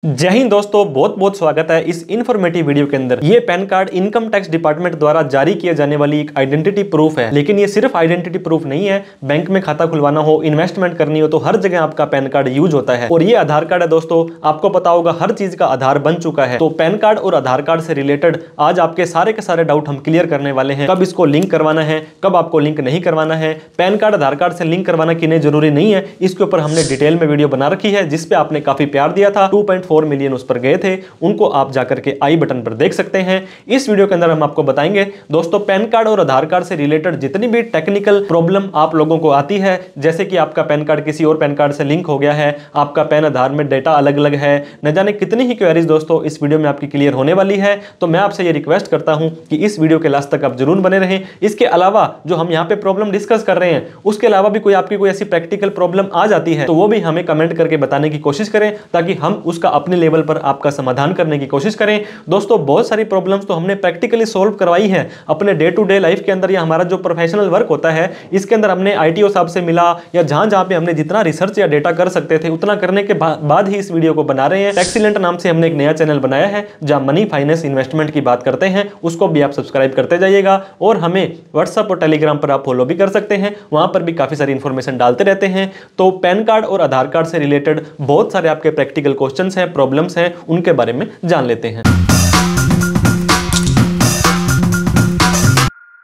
जय हिंद दोस्तों, बहुत बहुत स्वागत है इस इन्फॉर्मेटिव वीडियो के अंदर। ये pan card income tax department द्वारा जारी किया जाने वाली एक आइडेंटिटी प्रूफ है, लेकिन ये सिर्फ आइडेंटिटी प्रूफ नहीं है। बैंक में खाता खुलवाना हो, इन्वेस्टमेंट करनी हो तो हर जगह आपका पैन कार्ड यूज होता है। और ये आधार कार्ड है दोस्तों, आपको पता होगा हर चीज का आधार बन चुका है। तो पैन कार्ड और आधार कार्ड से रिलेटेड आज आपके सारे के सारे डाउट हम क्लियर करने वाले हैं। कब इसको लिंक करवाना है, कब आपको लिंक नहीं करवाना है, पैन कार्ड आधार कार्ड से लिंक करवाना कि नहीं जरूरी नहीं है, इसके ऊपर हमने डिटेल में वीडियो बना रखी है, जिसपे आपने काफी प्यार दिया था। 2.4 मिलियन उस पर गए थे, उनको आप जाकर के आई बटन पर देख सकते हैं। इस वीडियो के अंदर हम आपको बताएंगे दोस्तों, पैन कार्ड और आधार कार्ड से रिलेटेड जितनी भी टेक्निकल प्रॉब्लम आप लोगों को आती है, जैसे कि आपका पैन कार्ड किसी और पैन कार्ड से लिंक हो गया है, आपका पैन आधार में डेटा अलग अलग है, न जाने कितनी ही क्वेरीज दोस्तों इस वीडियो में आपकी क्लियर होने वाली है। तो मैं आपसे ये रिक्वेस्ट करता हूं कि इस वीडियो के लास्ट तक आप जरूर बने रहें। इसके अलावा जो हम यहाँ पे प्रॉब्लम डिस्कस कर रहे हैं, उसके अलावा भी कोई आपकी कोई ऐसी प्रैक्टिकल प्रॉब्लम आ जाती है तो वो भी हमें कमेंट करके बताने की कोशिश करें, ताकि हम उसका अपने लेवल पर आपका समाधान करने की कोशिश करें। दोस्तों बहुत सारी प्रॉब्लम्स तो हमने प्रैक्टिकली सॉल्व करवाई है अपने डे टू डे लाइफ के अंदर, या हमारा जो प्रोफेशनल वर्क होता है इसके अंदर हमने आईटीओ साहब से मिला, या जहां जहां पे हमने जितना रिसर्च या डेटा कर सकते थे उतना करने के बाद ही इस वीडियो को बना रहे हैं। एक्सीलेंट नाम से हमने एक नया चैनल बनाया है जहां मनी फाइनेंस इन्वेस्टमेंट की बात करते हैं, उसको भी आप सब्सक्राइब करते जाइएगा। और हमें व्हाट्सएप और टेलीग्राम पर आप फॉलो भी कर सकते हैं, वहां पर भी काफी सारी इंफॉर्मेशन डालते रहते हैं। तो पैन कार्ड और आधार कार्ड से रिलेटेड बहुत सारे आपके प्रैक्टिकल क्वेश्चंस हैं, प्रॉब्लम्स हैं, उनके बारे में जान लेते हैं।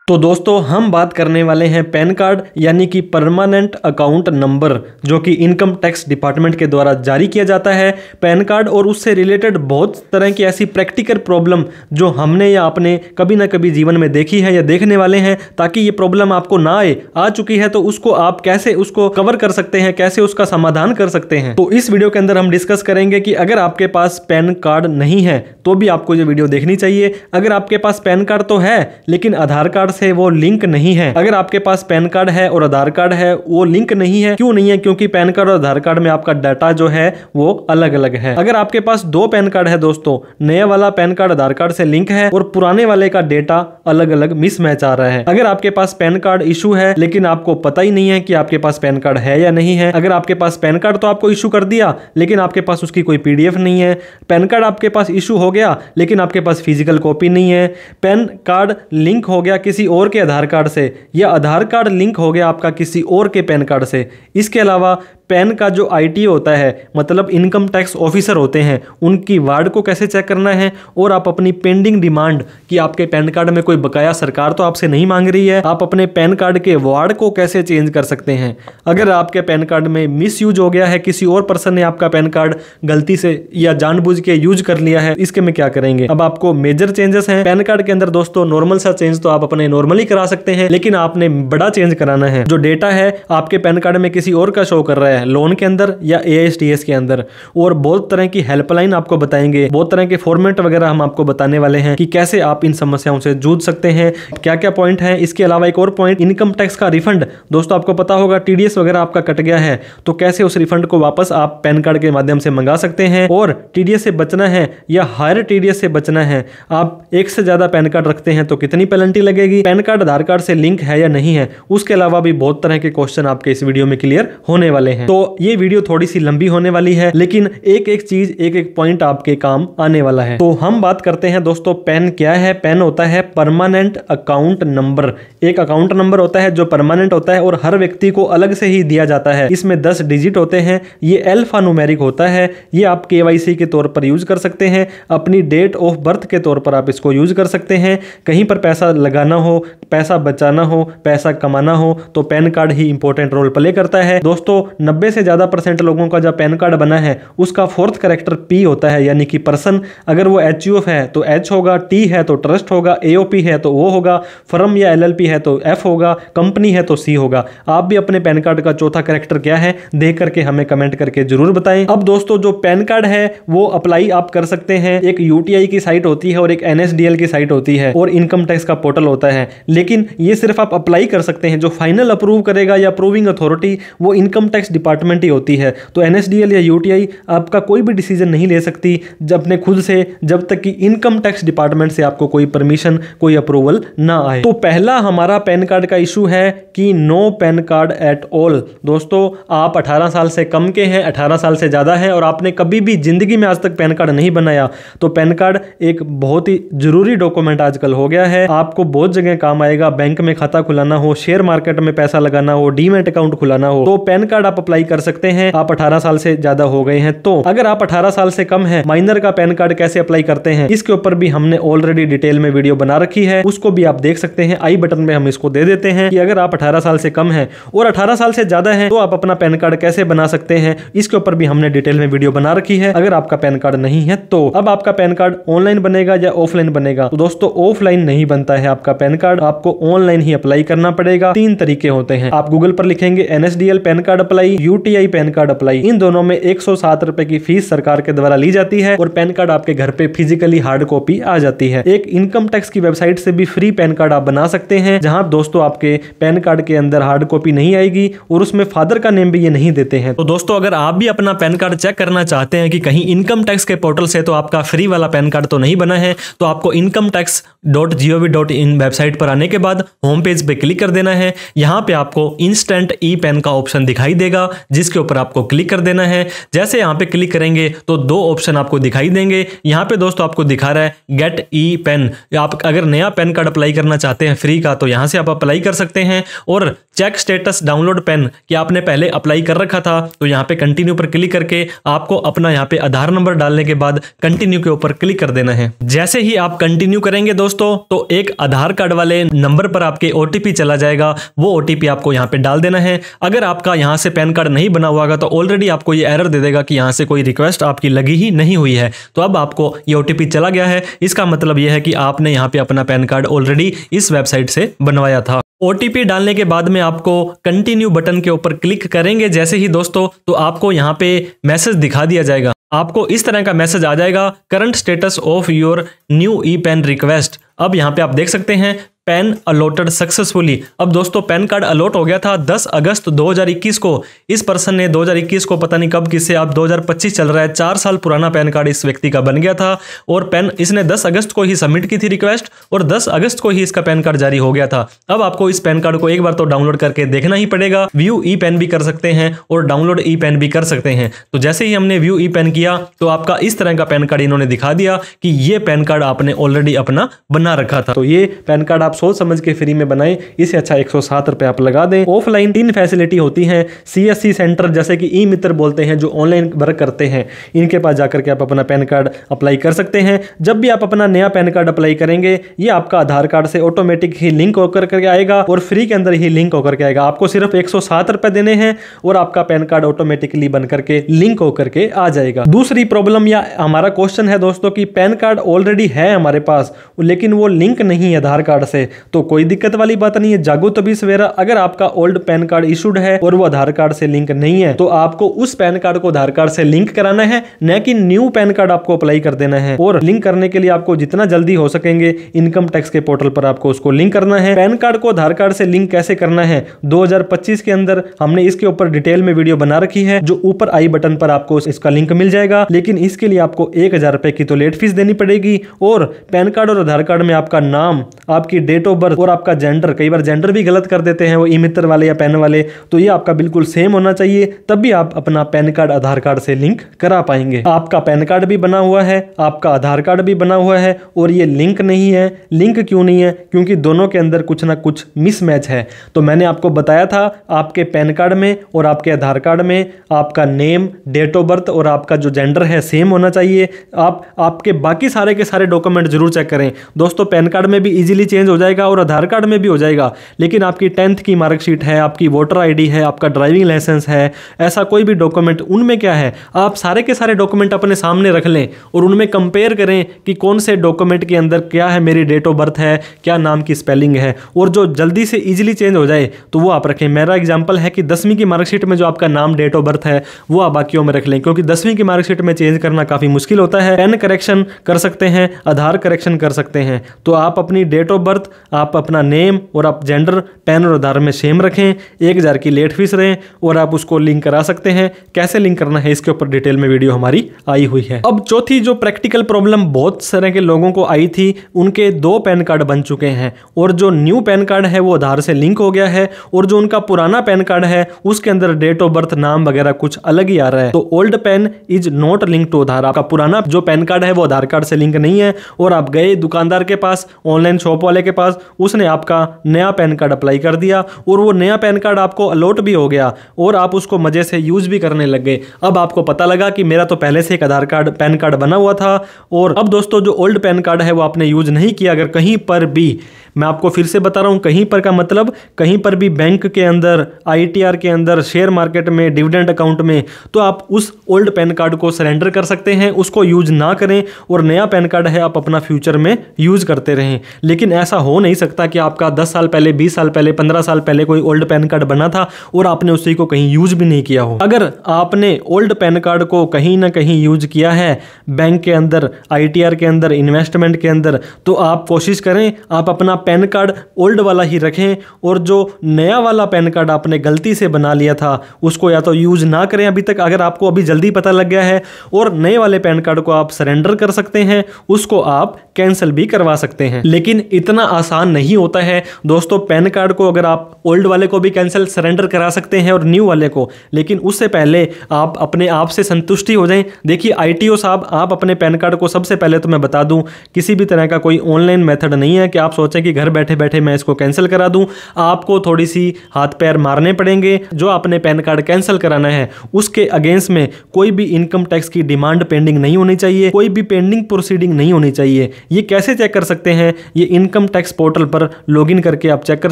तो दोस्तों हम बात करने वाले हैं पैन कार्ड यानी कि परमानेंट अकाउंट नंबर, जो कि इनकम टैक्स डिपार्टमेंट के द्वारा जारी किया जाता है। पैन कार्ड और उससे रिलेटेड बहुत तरह की ऐसी प्रैक्टिकल प्रॉब्लम जो हमने या आपने कभी ना कभी जीवन में देखी है या देखने वाले हैं, ताकि ये प्रॉब्लम आपको ना आए, आ चुकी है तो उसको आप कैसे उसको कवर कर सकते हैं, कैसे उसका समाधान कर सकते हैं। तो इस वीडियो के अंदर हम डिस्कस करेंगे कि अगर आपके पास पैन कार्ड नहीं है तो भी आपको ये वीडियो देखनी चाहिए। अगर आपके पास पैन कार्ड तो है लेकिन आधार कार्ड से वो लिंक नहीं है, अगर आपके पास पैन कार्ड है और आधार कार्ड है वो लिंक नहीं है, क्यों नहीं है? क्योंकि पैन कार्ड और आधार कार्ड में आपका डाटा जो है वो अलग अलग है। अगर आपके पास दो पैन कार्ड है दोस्तों, नया वाला पैन कार्ड आधार कार्ड से लिंक है और पुराने वाले का डेटा अलग अलग मिसमैच आ रहा है। अगर आपके पास पैन कार्ड इशू है लेकिन आपको पता ही नहीं है कि आपके पास पैन कार्ड है या नहीं है, अगर आपके पास पैन कार्ड तो आपको इशू कर दिया लेकिन आपके पास उसकी कोई पीडीएफ नहीं है, पैन कार्ड आपके पास इशू हो गया लेकिन आपके पास फिजिकल कॉपी नहीं है, पैन कार्ड लिंक हो गया किसी और के आधार कार्ड से, या आधार कार्ड लिंक हो गया आपका किसी और के पैन कार्ड से। इसके अलावा पैन का जो आईटीओ होता है, मतलब इनकम टैक्स ऑफिसर होते हैं, उनकी वार्ड को कैसे चेक करना है, और आप अपनी पेंडिंग डिमांड कि आपके पैन कार्ड में कोई बकाया सरकार तो आपसे नहीं मांग रही है, आप अपने पैन कार्ड के वार्ड को कैसे चेंज कर सकते हैं। अगर आपके पैन कार्ड में मिस यूज हो गया है, किसी और पर्सन ने आपका पैन कार्ड गलती से या जानबूझ के यूज कर लिया है, इसके में क्या करेंगे। अब आपको मेजर चेंजेस हैं पैन कार्ड के अंदर दोस्तों। नॉर्मल सा चेंज तो आप अपने नॉर्मली करा सकते हैं, लेकिन आपने बड़ा चेंज कराना है। जो डेटा है आपके पैन कार्ड में किसी और का शो कर रहा है, लोन के अंदर या एएसटीएस के अंदर। और बहुत तरह की हेल्पलाइन आपको बताएंगे, बहुत तरह के फॉर्मेट वगैरह हम आपको बताने वाले हैं कि कैसे आप इन समस्याओं से जूझ सकते हैं, क्या क्या पॉइंट है। इसके अलावा एक और पॉइंट, इनकम टैक्स का रिफंड। दोस्तों आपको पता होगा टीडीएस वगैरह आपका कट गया है, तो कैसे उस रिफंड को वापस आप पैन कार्ड के माध्यम से मंगा सकते हैं। और टीडीएस से बचना है या हायर टीडीएस से बचना है, आप एक से ज्यादा पैन कार्ड रखते हैं तो कितनी पेनल्टी लगेगी, पैन कार्ड आधार कार्ड से लिंक है या नहीं है, उसके अलावा भी बहुत तरह के क्वेश्चन आपके इस वीडियो में क्लियर होने वाले हैं। तो ये वीडियो थोड़ी सी लंबी होने वाली है, लेकिन एक एक चीज, एक एक पॉइंट आपके काम आने वाला है। तो हम बात करते हैं दोस्तों, पैन क्या है। पैन होता है परमानेंट अकाउंट नंबर। एक अकाउंट नंबर होता है जो परमानेंट होता है और हर व्यक्ति को अलग से ही दिया जाता है। इसमें 10 डिजिट होते हैं, ये अल्फा न्यूमेरिक होता है। ये आप केवाईसी के तौर पर यूज कर सकते हैं, अपनी डेट ऑफ बर्थ के तौर पर आप इसको यूज कर सकते हैं। कहीं पर पैसा लगाना हो, पैसा बचाना हो, पैसा कमाना हो तो पैन कार्ड ही इंपॉर्टेंट रोल प्ले करता है दोस्तों। 90 से ज्यादा % लोगों का जब पैन कार्ड बना है उसका फोर्थ कैरेक्टर पी होता है, यानी कि पर्सन। अगर वो एचयूएफ है तो एच होगा, टी है तो ट्रस्ट होगा, एओपी है तो ओ होगा, फर्म या एलएलपी है तो एफ होगा, कंपनी है तो सी होगा। आप भी अपने पैन कार्ड का चौथा कैरेक्टर क्या है देख करके हमें कमेंट करके जरूर बताएं। अब दोस्तों जो पैन कार्ड है वो अप्लाई आप कर सकते हैं। एक यूटीआई की साइट होती है और एक एनएसडीएल की साइट होती है और इनकम टैक्स का पोर्टल होता है, लेकिन ये सिर्फ आप अप्लाई कर सकते हैं। जो फाइनल अप्रूव करेगा या अप्रूविंग अथॉरिटी वो इनकम टैक्स डिपार्टमेंट ही होती है। तो NSDL या UTI आपका कोई भी डिसीजन नहीं ले सकती जब अपने खुद से, जब तक कि इनकम टैक्स डिपार्टमेंट से आपको कोई परमिशन, कोई अप्रूवल ना आए। तो पहला हमारा पैन कार्ड का इशू है कि no PAN card at all. दोस्तों, आप 18 साल से कम के हैं, 18 साल से ज़्यादा है और आपने कभी भी जिंदगी में आज तक पैन कार्ड नहीं बनाया, तो पैन कार्ड एक बहुत ही जरूरी डॉक्यूमेंट आजकल हो गया है। आपको बहुत जगह काम आएगा, बैंक में खाता खुलाना हो, शेयर मार्केट में पैसा लगाना हो, डीमैट अकाउंट खुलाना हो, तो पैन कार्ड आप अप्लाई कर सकते हैं। आप 18 साल से ज्यादा हो गए हैं। तो अगर आप 18 साल से कम है, माइनर का पैन कार्ड कैसे अप्लाई करते हैं, इसके ऊपर भी हमने ऑलरेडी डिटेल में वीडियो बना रखी है, उसको भी आप देख सकते हैं। आई बटन में हम इसको दे देते हैं कि अगर आप 18 साल से कम है और 18 साल से ज्यादा है तो आप अपना पैन कार्ड कैसे बना सकते हैं, इसके ऊपर भी हमने डिटेल में वीडियो बना रखी है। अगर आपका पैन कार्ड नहीं है तो अब आपका पैन कार्ड ऑनलाइन बनेगा या ऑफलाइन बनेगा? तो दोस्तों, ऑफलाइन नहीं बनता है आपका पैन कार्ड, आपको ऑनलाइन ही अप्लाई करना पड़ेगा। 3 तरीके होते हैं। आप गूगल पर लिखेंगे NSDL PAN card apply, UTI PAN card apply, इन दोनों में 107 रुपए की फीस सरकार के द्वारा ली जाती है और पैन कार्ड आपके घर पे फिजिकली हार्ड कॉपी आ जाती है। एक इनकम टैक्स की वेबसाइट से भी फ्री पैन कार्ड आप बना सकते हैं, जहां दोस्तों आपके पैन कार्ड के अंदर हार्ड कॉपी नहीं आएगी और उसमें फादर का नेम भी ये नहीं देते हैं। तो दोस्तों, अगर आप भी अपना पैन कार्ड चेक करना चाहते हैं कि कहीं इनकम टैक्स के पोर्टल से तो आपका फ्री वाला पैन कार्ड तो नहीं बना है, तो आपको incometax.gov.in वेबसाइट पर आने के बाद होम पेज पे क्लिक कर देना है। यहां पे आपको इंस्टेंट ई पैन का ऑप्शन दिखाई देगा, जिसके ऊपर आपको क्लिक कर देना है। जैसे यहां पे क्लिक करेंगे तो 2 ऑप्शन आपको दिखाई देंगे। यहां पे दोस्तों आपको दिखा रहा है गेट ई पेन। आप अगर नया पैन कार्ड अप्लाई करना चाहते हैं फ्री का, तो यहां से आप अप्लाई कर सकते हैं। और चेक स्टेटस डाउनलोड पेन, कि आपने पहले अप्लाई कर रखा था, तो यहां पे कंटिन्यू पर क्लिक करके आपको अपना यहां पे आधार नंबर डालने के बाद कंटिन्यू के ऊपर क्लिक कर देना है। जैसे ही आप कंटिन्यू करेंगे दोस्तों, तो एक आधार कार्ड वाले नंबर पर आपके OTP चला जाएगा। वो OTP आपको यहां पे डाल देना है। अगर आपका यहां से पैन कार्ड नहीं बना हुआ होगा तो ऑलरेडी आपको ये एरर दे देगा कि यहां से कोई रिक्वेस्ट आपकी लगी ही नहीं हुई है। तो अब आपको ये OTP चला गया है, इसका मतलब यह है कि आपने यहां पे अपना पैन कार्ड ऑलरेडी इस वेबसाइट से बनवाया था। OTP डालने के बाद में आपको कंटिन्यू बटन के ऊपर क्लिक करेंगे जैसे ही दोस्तों, तो आपको यहां पे मैसेज दिखा दिया जाएगा। आपको इस तरह का मैसेज आ जाएगा, current status of your new e PAN request. अब यहां पे आप देख सकते हैं पैन अलॉटेड सक्सेसफुली। अब दोस्तों, पैन कार्ड अलॉट हो गया था 10 अगस्त 2021 को। इस पर्सन ने 2021 को पता नहीं कब किससे, अब 2025 चल रहा है, 4 साल पुराना पैन कार्ड इस व्यक्ति का बन गया था और इसने 10 अगस्त को ही सबमिट की थी रिक्वेस्ट और 10 अगस्त को ही इसका पैन कार्ड जारी हो गया था। अब आपको इस पैन कार्ड को एक बार तो डाउनलोड करके देखना ही पड़ेगा। व्यू ई पैन भी कर सकते हैं और डाउनलोड ई पैन भी कर सकते हैं। तो जैसे ही हमने व्यू ई पैन किया तो आपका इस तरह का पैन कार्ड इन्होंने दिखा दिया कि ये पैन कार्ड आपने ऑलरेडी अपना बना रखा था। तो ये पैन कार्ड आप सोच समझ के फ्री में बनाएं, इससे अच्छा 107 रुपए आप लगा दें। ऑफलाइन 3 फैसिलिटी होती हैं। CSC सेंटर, जैसे कि ई मित्र बोलते हैं, जो ऑनलाइन वर्क करते हैं, इनके पास जाकर के आप अपना पैन कार्ड अप्लाई कर सकते हैं। जब भी आप अपना नया पैन कार्ड अप्लाई करेंगे, ये आपका आधार कार्ड से ऑटोमेटिक ही लिंक होकर के आएगा और फ्री के अंदर ही लिंक होकर के आएगा। आपको सिर्फ 107 रुपए देने हैं और आपका पैन कार्ड ऑटोमेटिकली बन करके लिंक होकर के आ जाएगा। दूसरी प्रॉब्लम या हमारा क्वेश्चन है दोस्तों कि पैन कार्ड ऑलरेडी है हमारे पास, लेकिन वो लिंक नहीं है आधार कार्ड से। तो कोई दिक्कत वाली बात नहीं है, जागो तभी सवेरा। अगर आपका ओल्ड पैन कार्ड इशूड है और वो आधार कार्ड से लिंक नहीं है, तो आपको उस पैन कार्ड को आधार कार्ड से लिंक कराना है, न कि न्यू पैन कार्ड आपको अप्लाई कर देना है। और लिंक करने के लिए आपको जितना जल्दी हो सकेंगे इनकम टैक्स के पोर्टल पर आपको उसको लिंक करना है। पैन कार्ड को आधार कार्ड से लिंक कैसे करना है, 2025 के अंदर हमने इसके ऊपर डिटेल में वीडियो बना रखी है, जो ऊपर आई बटन पर आपको इसका लिंक मिल जाएगा। लेकिन इसके लिए आपको 1000 रुपए की तो लेट फीस देनी पड़ेगी। और पैन कार्ड और आधार कार्ड में आपका नाम, आपकी डेट ऑफ बर्थ और आपका जेंडर, कई बार जेंडर भी गलत कर देते हैं वो ई मित्र वाले या पैन वाले, तो ये आपका बिल्कुल सेम होना चाहिए, तब भी आप अपना पैन कार्ड आधार कार्ड से लिंक करा पाएंगे। आपका पैन कार्ड भी बना हुआ है, आपका आधार कार्ड भी बना हुआ है और ये लिंक नहीं है। लिंक क्यों नहीं है? क्योंकि दोनों के अंदर कुछ ना कुछ मिसमैच है। तो मैंने आपको बताया था, आपके पैन कार्ड में और आपके आधार कार्ड में आपका नेम, डेट ऑफ बर्थ और आपका जो जेंडर है सेम होना चाहिए। आपके बाकी सारे के सारे डॉक्यूमेंट जरूर चेक करें दोस्तों। पैन कार्ड में भी इजीली चेंज हो जाएगा और आधार कार्ड में भी हो जाएगा, लेकिन आपकी 10th की मार्कशीट है, आपकी वोटर ID है, आपका ड्राइविंग लाइसेंस है, ऐसा कोई भी डॉक्यूमेंट, उनमें क्या है, आप सारे के सारे डॉक्यूमेंट अपने सामने रख लें और उनमें कंपेयर करें कि कौन से डॉक्यूमेंट के अंदर क्या है, मेरी डेट ऑफ बर्थ है, क्या नाम की स्पेलिंग है, और जो जल्दी से इजीली चेंज हो जाए तो वो आप रखें। मेरा एग्जाम्पल है कि 10वीं की मार्कशीट में जो आपका नाम, डेट ऑफ बर्थ है, वो आप बाकियों में रख लें, क्योंकि 10वीं की मार्कशीट में चेंज करना काफ़ी मुश्किल होता है। पेन करेक्शन कर सकते हैं, आधार करेक्शन कर सकते हैं, तो आप अपनी डेट ऑफ बर्थ, आप अपना नेम और आप जेंडर पैन और आधार में सेम रखें, 1000 की लेट फीस रहें और आप उसको लिंक करा सकते हैं। कैसे लिंक करना है इसके ऊपर डिटेल में वीडियो हमारी आई हुई है। अब चौथी जो प्रैक्टिकल प्रॉब्लम बहुत तरह के लोगों को आई थी, उनके 2 पैन कार्ड बन चुके हैं और जो न्यू पैन कार्ड है वो आधार से लिंक हो गया है और जो उनका पुराना पैन कार्ड है उसके अंदर डेट ऑफ बर्थ, नाम वगैरह कुछ अलग ही आ रहा है। तो old PAN is not link to Aadhaar. आपका पुराना जो पैन कार्ड है वो आधार कार्ड से लिंक नहीं है और आप गए दुकानदार के पास, ऑनलाइन शॉप वाले के पास, उसने आपका नया पैन कार्ड अप्लाई कर दिया और वो नया पैन कार्ड आपको अलॉट भी हो गया और आप उसको मजे से यूज भी करने लग गए। अब आपको पता लगा कि मेरा तो पहले से एक आधार कार्ड पैन कार्ड बना हुआ था और अब दोस्तों जो ओल्ड पैन कार्ड है वो आपने यूज नहीं किया। अगर कहीं पर भी, मैं आपको फिर से बता रहा हूं, कहीं पर का मतलब कहीं पर भी बैंक के अंदर, ITR के अंदर, शेयर मार्केट में, डिविडेंड अकाउंट में, तो आप उस ओल्ड पैन कार्ड को सरेंडर कर सकते हैं, उसको यूज ना करें और नया पैन कार्ड है आप अपना फ्यूचर में यूज करते रहें। लेकिन ऐसा हो नहीं सकता कि आपका 10 साल पहले, 20 साल पहले, 15 साल पहले कोई ओल्ड पैन कार्ड बना था और आपने उसी को कहीं यूज भी नहीं किया हो। अगर आपने ओल्ड पैन कार्ड को कहीं ना कहीं यूज किया है, बैंक के अंदर, ITR के अंदर, इन्वेस्टमेंट के अंदर, तो आप कोशिश करें आप अपना पैन कार्ड ओल्ड वाला ही रखें और जो नया वाला पैन कार्ड आपने गलती से बना लिया था उसको या तो यूज ना करें अभी तक, अगर आपको अभी जल्दी पता लग गया है, और नए वाले पैन कार्ड को आप सरेंडर कर सकते हैं, उसको आप कैंसिल भी करवा सकते हैं। लेकिन इतना आसान नहीं होता है दोस्तों। पैन कार्ड को अगर आप ओल्ड वाले को भी कैंसिल, सरेंडर करा सकते हैं और न्यू वाले को, लेकिन उससे पहले आप अपने आप से संतुष्टि हो जाएं। देखिए ITO साहब, आप अपने पैन कार्ड को, सबसे पहले तो मैं बता दूं, किसी भी तरह का कोई ऑनलाइन मेथड नहीं है कि आप सोचें कि घर बैठे बैठे मैं इसको कैंसिल करा दूं। आपको थोड़ी सी हाथ पैर मारने पड़ेंगे। जो आपने पैन कार्ड कैंसिल कराना है उसके अगेंस्ट में कोई भी इनकम टैक्स की डिमांड पेंडिंग नहीं होनी चाहिए, कोई भी पेंडिंग प्रोसीडिंग नहीं होनी चाहिए। ये कैसे चेक कर सकते हैं? ये इनकम टैक्स पोर्टल पर लॉगिन करके आप चेक कर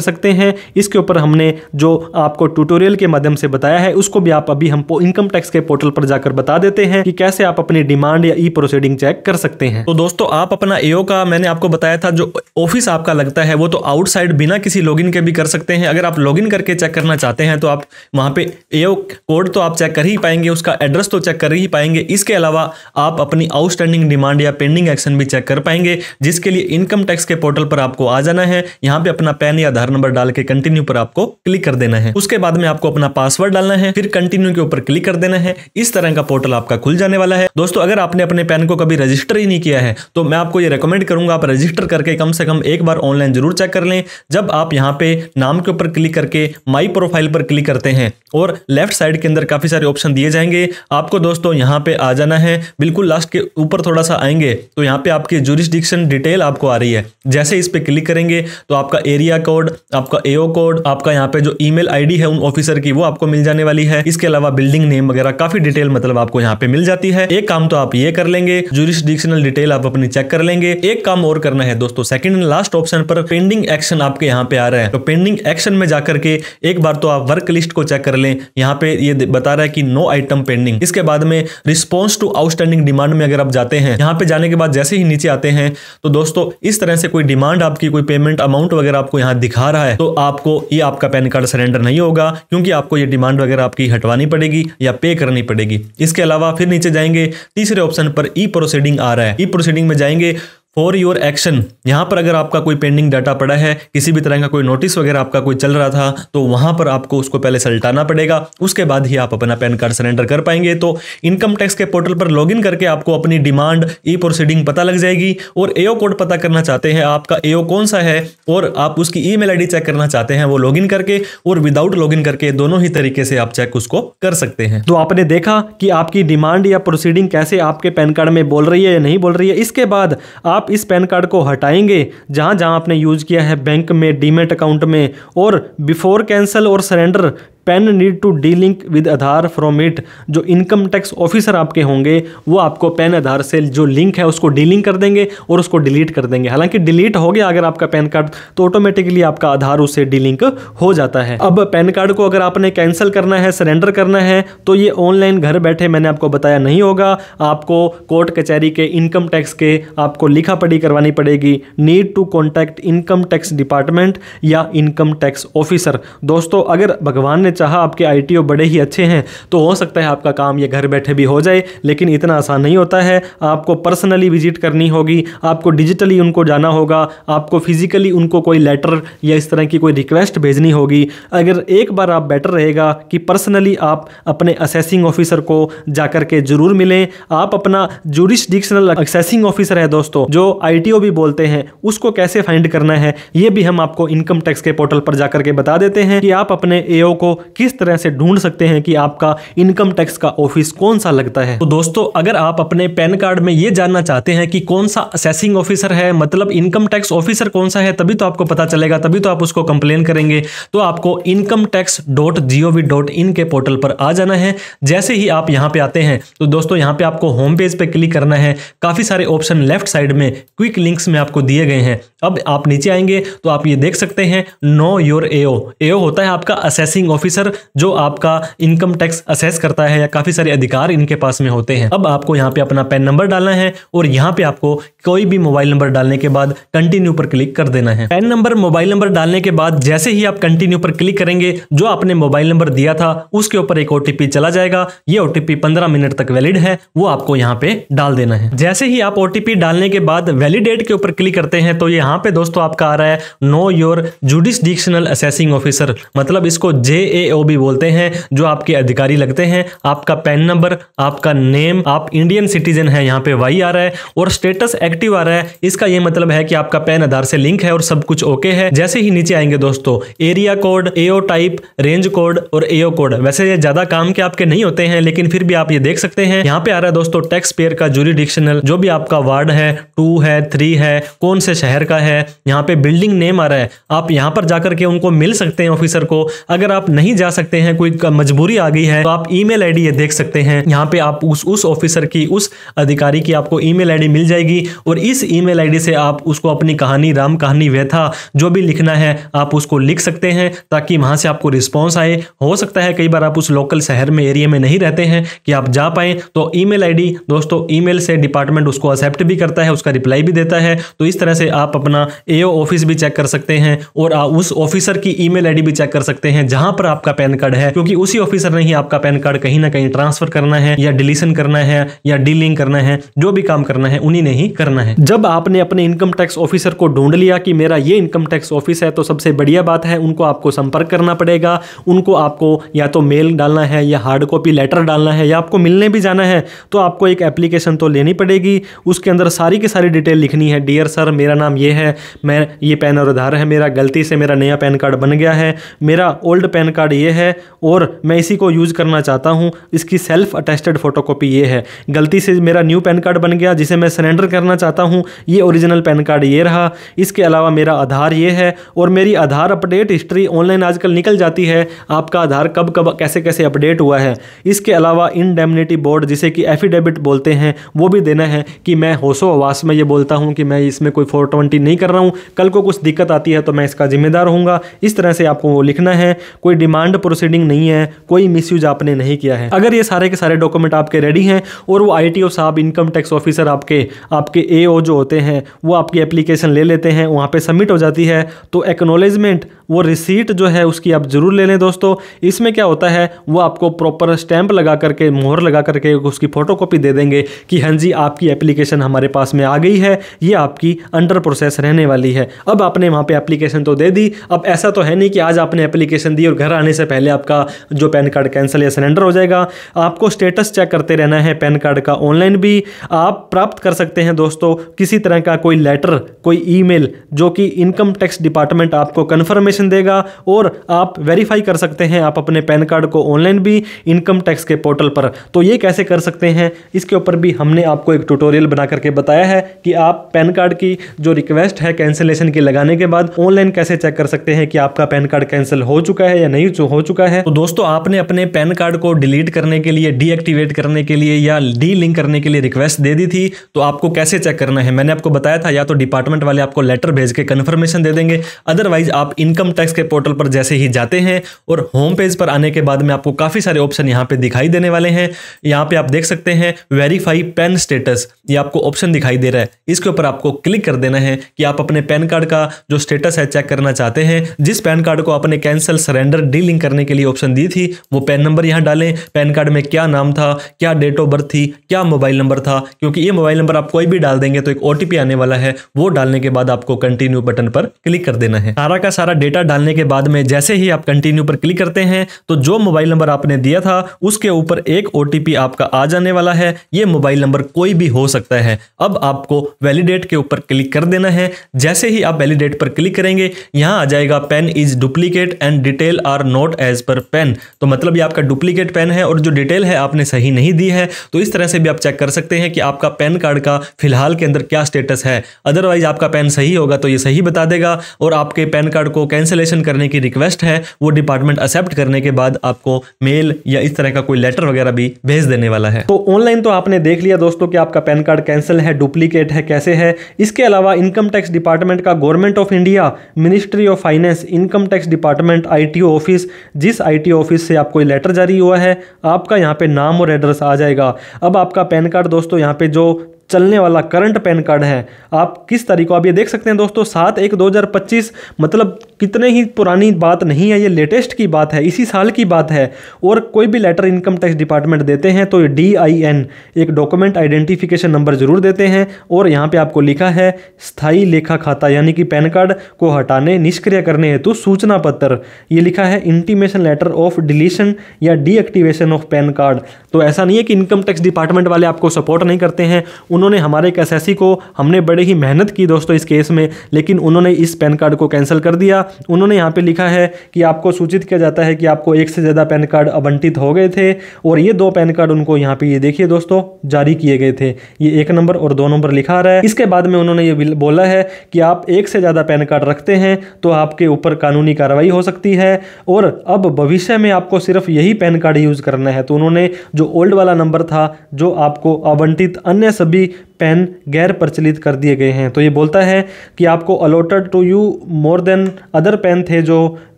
सकते हैं। इसके ऊपर हमने जो आपको ट्यूटोरियल के माध्यम से बताया है उसको भी आप अभी हम इनकम टैक्स के पोर्टल पर जाकर बता देते हैं कि कैसे आप अपनी डिमांड या ई प्रोसीडिंग चेक कर सकते हैं। तो दोस्तों आप अपना AO का, मैंने आपको बताया था, जो ऑफिस आपका लगता है वो तो आउटसाइड बिना किसी लॉगिन के भी कर सकते हैं। अगर आप लॉगिन करके चेक करना चाहते हैं तो आप वहां पे AO कोड तो आप चेक कर ही पाएंगे, उसका एड्रेस तो चेक कर ही पाएंगे। इसके अलावा आप अपनी आउटस्टैंडिंग डिमांड या पेंडिंग एक्शन भी चेक कर पाएंगे, जिसके लिए इनकम टैक्स के पोर्टल पर आपको आ जाना है। यहाँ पे अपना पैन या आधार नंबर डाल के कंटिन्यू पर आपको क्लिक कर देना है। उसके बाद में आपको अपना पासवर्ड डालना है, फिर कंटिन्यू के ऊपर क्लिक कर देना है। इस तरह का पोर्टल आपका खुल जाने वाला है। दोस्तों अगर आपने अपने पैन को कभी रजिस्टर ही नहीं किया है तो मैं आपको ये रेकमेंड करूंगा आप रजिस्टर करके कम से कम एक बार ऑनलाइन जरूर चेक कर लें। जब आप यहाँ पे नाम के ऊपर क्लिक करके माई प्रोफाइल पर क्लिक करते हैं और लेफ्ट साइड के अंदर काफी सारे ऑप्शन दिए जाएंगे, आपको दोस्तों यहाँ पे आ जाना है। बिल्कुल लास्ट के ऊपर थोड़ा सा आएंगे तो यहाँ पे आपकी ज्यूरिसडिक्शन डिटेल आपको आ रही है। जैसे इस पे क्लिक करेंगे तो आपका एरिया कोड, आपका AO कोड, आपका यहाँ पे जो ईमेल आईडी है उन ऑफिसर की वो आपको मिल जाने वाली है। इसके अलावा बिल्डिंग नेम वगैरह काफी डिटेल मतलब आपको यहाँ पे मिल जाती है। एक काम तो आप ये कर लेंगे, ज्यूरिसडिक्शनल डिटेल आप अपनी चेक कर लेंगे। एक काम और करना है दोस्तों, सेकंड एंड लास्ट ऑप्शन पर पेंडिंग एक्शन आपके यहाँ पे आ रहा है, तो पेंडिंग एक्शन में जाकर के एक बार तो आप वर्क लिस्ट को चेक कर लें। यहाँ पे ये बता रहा है कि नो आइटम पेंडिंग। इसके बाद में रिस्पॉन्स टू आउटस्टैंडिंग डिमांड में अगर आप जाते हैं, यहाँ पे जाने के बाद जैसे ही नीचे आते हैं तो दोस्तों इस तरह से कोई डिमांड आपकी, कोई पेमेंट अमाउंट वगैरह आपको यहाँ दिखा रहा है, तो आपको ये आपका पैन कार्ड सरेंडर नहीं होगा, क्योंकि आपको ये डिमांड वगैरह आपकी हटवानी पड़ेगी या पे करनी पड़ेगी। इसके अलावा फिर नीचे जाएंगे, तीसरे ऑप्शन पर ई प्रोसीडिंग आ रहा है। ई प्रोसीडिंग में जाएंगे, फॉर योर एक्शन, यहाँ पर अगर आपका कोई पेंडिंग डाटा पड़ा है, किसी भी तरह का कोई नोटिस वगैरह आपका कोई चल रहा था, तो वहां पर आपको उसको पहले सल्टाना पड़ेगा, उसके बाद ही आप अपना पैन कार्ड सरेंडर कर पाएंगे। तो इनकम टैक्स के पोर्टल पर लॉगिन करके आपको अपनी डिमांड, ई प्रोसीडिंग पता लग जाएगी। और AO कोड पता करना चाहते हैं आपका AO कौन सा है और आप उसकी ईमेल आईडी चेक करना चाहते हैं, वो लॉगिन करके और विदाउट लॉगिन करके दोनों ही तरीके से आप चेक उसको कर सकते हैं। तो आपने देखा कि आपकी डिमांड या प्रोसीडिंग कैसे आपके पैन कार्ड में बोल रही है या नहीं बोल रही है। इसके बाद आप इस पैन कार्ड को हटाएंगे जहां जहां आपने यूज किया है, बैंक में, डीमेट अकाउंट में, और बिफोर कैंसल और surrender PAN need to delink with Aadhaar from it. जो इनकम टैक्स ऑफिसर आपके होंगे वो आपको पैन आधार से जो लिंक है उसको डीलिंक कर देंगे और उसको डिलीट कर देंगे। हालांकि डिलीट हो गया अगर आपका पैन कार्ड तो ऑटोमेटिकली आपका आधार उससे डीलिंक हो जाता है। अब पैन कार्ड को अगर आपने कैंसिल करना है, सरेंडर करना है, तो ये ऑनलाइन घर बैठे मैंने आपको बताया नहीं होगा। आपको कोर्ट कचहरी के, इनकम टैक्स के आपको लिखा पढ़ी करवानी पड़ेगी। Need to contact income tax department या इनकम टैक्स ऑफिसर। दोस्तों अगर भगवान ने चाहा, आपके आईटीओ बड़े ही अच्छे हैं तो हो सकता है आपका काम ये घर बैठे भी हो जाए, लेकिन इतना आसान नहीं होता है। आपको पर्सनली विजिट करनी होगी, आपको डिजिटली उनको जाना होगा, आपको फिजिकली उनको कोई लेटर या इस तरह की कोई रिक्वेस्ट भेजनी होगी। अगर एक बार आप बेटर रहेगा कि पर्सनली आप अपने असेसिंग ऑफिसर को जाकर के जरूर मिलें। आप अपना जुरिस्डिक्शनल असेसिंग ऑफिसर है दोस्तों, जो आईटीओ भी बोलते हैं, उसको कैसे फाइंड करना है ये भी हम आपको इनकम टैक्स के पोर्टल पर जाकर के बता देते हैं कि आप अपने एओ को किस तरह से ढूंढ सकते हैं कि आपका इनकम टैक्स का ऑफिस कौन सा लगता है। तो दोस्तों, अगर आप अपने पैन कार्ड में ये जानना चाहते हैं कि कौन सा असेसिंग ऑफिसर है, मतलब इनकम टैक्स ऑफिसर कौन सा है, तभी तो आपको पता चलेगा, तभी तो आप उसको कंप्लेन करेंगे। तो आपको incometax.gov.in के पोर्टल पर आ जाना है। जैसे ही आप यहां पे आते हैं तो दोस्तों यहां पे आपको होम पेज पे क्लिक करना है। काफी सारे ऑप्शन लेफ्ट साइड में क्विक लिंक्स में आपको दिए गए हैं। अब आप नीचे आएंगे तो आप ये देख सकते हैं नो योर एओ। एओ होता है आपका असेसिंग ऑफिसर, जो आपका इनकम टैक्स असेस करता है, या काफी सारे अधिकार इनके पास में होते हैं। अब आपको यहाँ पे अपना पैन नंबर डालना है और यहाँ पे आपको कोई भी मोबाइल नंबर डालने के बाद कंटिन्यू पर क्लिक कर देना है। पैन नंबर, मोबाइल नंबर डालने के बाद जैसे ही आप कंटिन्यू पर क्लिक करेंगे, जो आपने मोबाइल नंबर दिया था उसके ऊपर एक ओटीपी चला जाएगा। ये ओटीपी 15 मिनट तक वैलिड है, वो आपको यहाँ पे डाल देना है। जैसे ही आप ओटीपी डालने के बाद वैलिडेट के ऊपर क्लिक करते हैं तो यहाँ पे दोस्तों आपका आ रहा है नो योर जुडिस्डिक्शनल असेसिंग ऑफिसर, मतलब इसको JAO भी बोलते हैं, जो आपके अधिकारी लगते हैं। आपका पैन नंबर, आपका नेम, आप इंडियन सिटीजन है, यहाँ पे Y आ रहा है और स्टेटस एक्टिव आ रहा है। इसका ये मतलब है कि आपका पैन आधार से लिंक है और सब कुछ ओके है। जैसे ही नीचे आएंगे दोस्तों, area code, AO type, range code और AO कोड, वैसे ये ज्यादा काम के आपके नहीं होते हैं, लेकिन फिर भी आप ये देख सकते हैं यहाँ पे आ रहा है दोस्तों टैक्स पेयर का जुरिडिक्शनल, जो भी आपका वार्ड है, 2 है, 3 है, कौन से शहर का है। यहाँ पे बिल्डिंग नेम आ रहा है, आप यहाँ पर जाकर के उनको मिल सकते हैं ऑफिसर को। अगर आप नहीं जा सकते हैं, कोई मजबूरी आ गई है, तो आप ईमेल आईडी ये देख सकते हैं। यहाँ पे आप उस ऑफिसर की, उस अधिकारी की आपको ईमेल आईडी मिल जाएगी और इस ईमेल आईडी से आप उसको अपनी कहानी, राम कहानी, व्यथा जो भी लिखना है आप उसको लिख सकते हैं, ताकि वहां से आपको रिस्पॉन्स आए। हो सकता है कई बार आप उस लोकल शहर में, एरिया में नहीं रहते हैं कि आप जा पाए, तो ईमेल आईडी दोस्तों, ईमेल से डिपार्टमेंट उसको एक्सेप्ट भी करता है, उसका रिप्लाई भी देता है। तो इस तरह से आप अपना एओ ऑफिस भी चेक कर सकते हैं और उस ऑफिसर की ईमेल आईडी भी चेक कर सकते हैं जहां पर आपका पैन कार्ड है, क्योंकि उसी ऑफिसर ने ही आपका पैन कार्ड कहीं ना कहीं ट्रांसफर करना है, या डिलीशन करना है, या डीलिंग करना है, जो भी काम करना है उन्हीं ने ही करना है। जब आपने अपने इनकम टैक्स ऑफिसर को ढूंढ लिया कि मेरा ये इनकम टैक्स ऑफिस है, तो सबसे बढ़िया बात है उनको आपको संपर्क करना पड़ेगा। उनको आपको या तो मेल डालना है, या हार्ड कॉपी लेटर डालना है, या आपको मिलने भी जाना है तो आपको एक एप्लीकेशन तो लेनी पड़ेगी। उसके अंदर सारी की सारी डिटेल लिखनी है। डियर सर, मेरा नाम ये है, मैं ये पैन और आधार है मेरा, गलती से मेरा नया पैन कार्ड बन गया है, मेरा ओल्ड पैन कार्ड ये है और मैं इसी को यूज़ करना चाहता हूँ, इसकी सेल्फ अटेस्टेड फोटोकॉपी ये है। गलती से मेरा न्यू पैन कार्ड बन गया जिसे मैं सरेंडर करना चाहता हूँ, ये ओरिजिनल पैन कार्ड ये रहा। इसके अलावा मेरा आधार ये है और मेरी आधार अपडेट हिस्ट्री ऑनलाइन आजकल निकल जाती है, आपका आधार कब कब कैसे कैसे अपडेट हुआ है। इसके अलावा इंडेमनिटी बोर्ड, जिसे कि एफिडेविट बोलते हैं, वो भी देना है कि मैं होशो हवास में ये बोलता हूँ कि मैं इसमें कोई 420 नहीं कर रहा हूँ, कल को कुछ दिक्कत आती है तो मैं इसका जिम्मेदार होऊंगा। इस तरह से आपको वो लिखना है। कोई डिमांड प्रोसीडिंग नहीं है, कोई मिसयूज आपने नहीं किया है। अगर ये सारे के सारे डॉक्यूमेंट आपके रेडी हैं और वो आईटीओ साहब, इनकम टैक्स ऑफिसर, आपके एओ जो होते हैं, वो आपकी एप्लीकेशन ले लेते हैं, वहाँ पे सबमिट हो जाती है, तो एक्नॉलेजमेंट, वो रिसीट जो है उसकी आप जरूर ले लें दोस्तों। इसमें क्या होता है, वो आपको प्रॉपर स्टैंप लगा करके, मोहर लगा करके उसकी फोटोकॉपी दे देंगे कि हाँ जी आपकी एप्लीकेशन हमारे पास में आ गई है, ये आपकी अंडर प्रोसेस रहने वाली है। अब आपने वहाँ पे एप्लीकेशन तो दे दी। अब ऐसा तो है नहीं कि आज आपने एप्लीकेशन दी और घर आने से पहले आपका जो पैन कार्ड कैंसिल या सरेंडर हो जाएगा। आपको स्टेटस चेक करते रहना है पैन कार्ड का। ऑनलाइन भी आप प्राप्त कर सकते हैं दोस्तों किसी तरह का कोई लेटर, कोई ईमेल, जो कि इनकम टैक्स डिपार्टमेंट आपको कन्फर्मेशन देगा और आप वेरीफाई कर सकते हैं आप अपने पैन कार्ड को ऑनलाइन भी इनकम टैक्स के पोर्टल पर। तो ये कैसे कर सकते हैं, इसके ऊपर भी हमने आपको एक ट्यूटोरियल बना करके बताया है कि आप पैन कार्ड की जो रिक्वेस्ट है कैंसिलेशन की लगाने के बाद ऑनलाइन कैसे चेक कर सकते हैं कि आपका पैन कार्ड कैंसिल हो चुका है या नहीं हो चुका है। तो दोस्तों, आपने अपने पैन कार्ड को डिलीट करने के लिए, डीएक्टिवेट करने के लिए या डी लिंक करने के लिए रिक्वेस्ट दे दी थी, तो आपको कैसे चेक करना है मैंने आपको बताया था। या तो डिपार्टमेंट वाले आपको लेटर भेज के कन्फर्मेशन दे देंगे, अदरवाइज आप इनकम टैक्स के पोर्टल पर जैसे ही जाते हैं और होम पेज पर आने के बाद में आपको काफी सारे ऑप्शन यहाँ पे दिखाई देने वाले हैं। यहाँ पे आप देख सकते हैं वेरीफाई पैन स्टेटस, ये आपको ऑप्शन दिखाई दे रहा है। इसके ऊपर आपको क्लिक कर देना है कि आप अपने पैन कार्ड का जो स्टेटस है चेक करना चाहते हैं। जिस पैन कार्ड को आपने कैंसिल, सरेंडर, डी लिंक करने के लिए ऑप्शन दी थी, वो पैन नंबर यहाँ डालें, पैन कार्ड में क्या नाम था, क्या डेट ऑफ बर्थ थी, क्या मोबाइल नंबर था, क्योंकि ये मोबाइल नंबर आप कोई भी डाल देंगे तो एक OTP आने वाला है, वो डालने के बाद आपको कंटिन्यू बटन पर क्लिक कर देना है। सारा का सारा डेटा डालने के बाद में जैसे ही आप कंटिन्यू पर क्लिक करते हैं तो जो मोबाइल नंबर आपने दिया था उसके ऊपर एक OTP आपका आ जाने वाला है। ये मोबाइल नंबर कोई भी हो सकता है। अब आपको वैलिडेट के ऊपर क्लिक कर देना है। जैसे ही आप वैलिडेट पर क्लिक करेंगे यहां आ जाएगा PAN is duplicate and detail are not as per PAN, तो मतलब ये आपका डुप्लीकेट पेन है और जो डिटेल है आपने सही नहीं दी है। तो इस तरह से भी आप चेक कर सकते हैं कि आपका पैन कार्ड का फिलहाल के अंदर क्या स्टेटस है। अदरवाइज आपका पेन सही होगा तो ये सही बता देगा और आपके पैन कार्ड को कैंसिलेशन करने की रिक्वेस्ट है वो डिपार्टमेंट एक्सेप्ट करने के बाद आपको मेल या इस तरह का कोई लेटर वगैरह भी भेज देने वाला है। तो ऑनलाइन तो आपने देख लिया दोस्तों कि आपका पैन कार्ड कैंसिल है, डुप्लीकेट है, कैसे है। इसके अलावा इनकम टैक्स डिपार्टमेंट का government of India, ministry of finance, income tax department, ITO office, जिस ITO ऑफिस से आपको लेटर जारी हुआ है आपका यहाँ पे नाम और एड्रेस आ जाएगा। अब आपका पैन कार्ड दोस्तों यहाँ पे जो चलने वाला करंट पैन कार्ड है आप किस तारीख को, आप ये देख सकते हैं दोस्तों 7/1/2025, मतलब कितने ही पुरानी बात नहीं है, ये लेटेस्ट की बात है, इसी साल की बात है। और कोई भी लेटर इनकम टैक्स डिपार्टमेंट देते हैं तो DIN एक डॉक्यूमेंट आइडेंटिफिकेशन नंबर जरूर देते हैं और यहाँ पे आपको लिखा है स्थायी लेखा खाता, यानी कि पैन कार्ड को हटाने निष्क्रिय करने हेतु सूचना पत्र, ये लिखा है इंटीमेशन लेटर ऑफ डिलीशन या डीएक्टिवेशन ऑफ पैन कार्ड। तो ऐसा नहीं है कि इनकम टैक्स डिपार्टमेंट वाले आपको सपोर्ट नहीं करते हैं, उन्होंने हमारे एक SSC को, हमने बड़े ही मेहनत की दोस्तों इस केस में, लेकिन उन्होंने इस पैन कार्ड को कैंसिल कर दिया। उन्होंने यहाँ पे लिखा है कि आपको सूचित किया जाता है कि आपको एक से ज़्यादा पैन कार्ड आवंटित हो गए थे और ये 2 पैन कार्ड उनको यहाँ पे ये देखिए दोस्तों जारी किए गए थे, ये 1 नंबर और 2 नंबर लिखा रहा है। इसके बाद में उन्होंने ये बोला है कि आप एक से ज़्यादा पैन कार्ड रखते हैं तो आपके ऊपर कानूनी कार्रवाई हो सकती है और अब भविष्य में आपको सिर्फ यही पैन कार्ड यूज़ करना है। तो उन्होंने जो ओल्ड वाला नंबर था जो आपको आवंटित अन्य सभी पेन गैर प्रचलित कर दिए गए हैं। तो ये बोलता है कि आपको allotted to you more than other PAN थे जो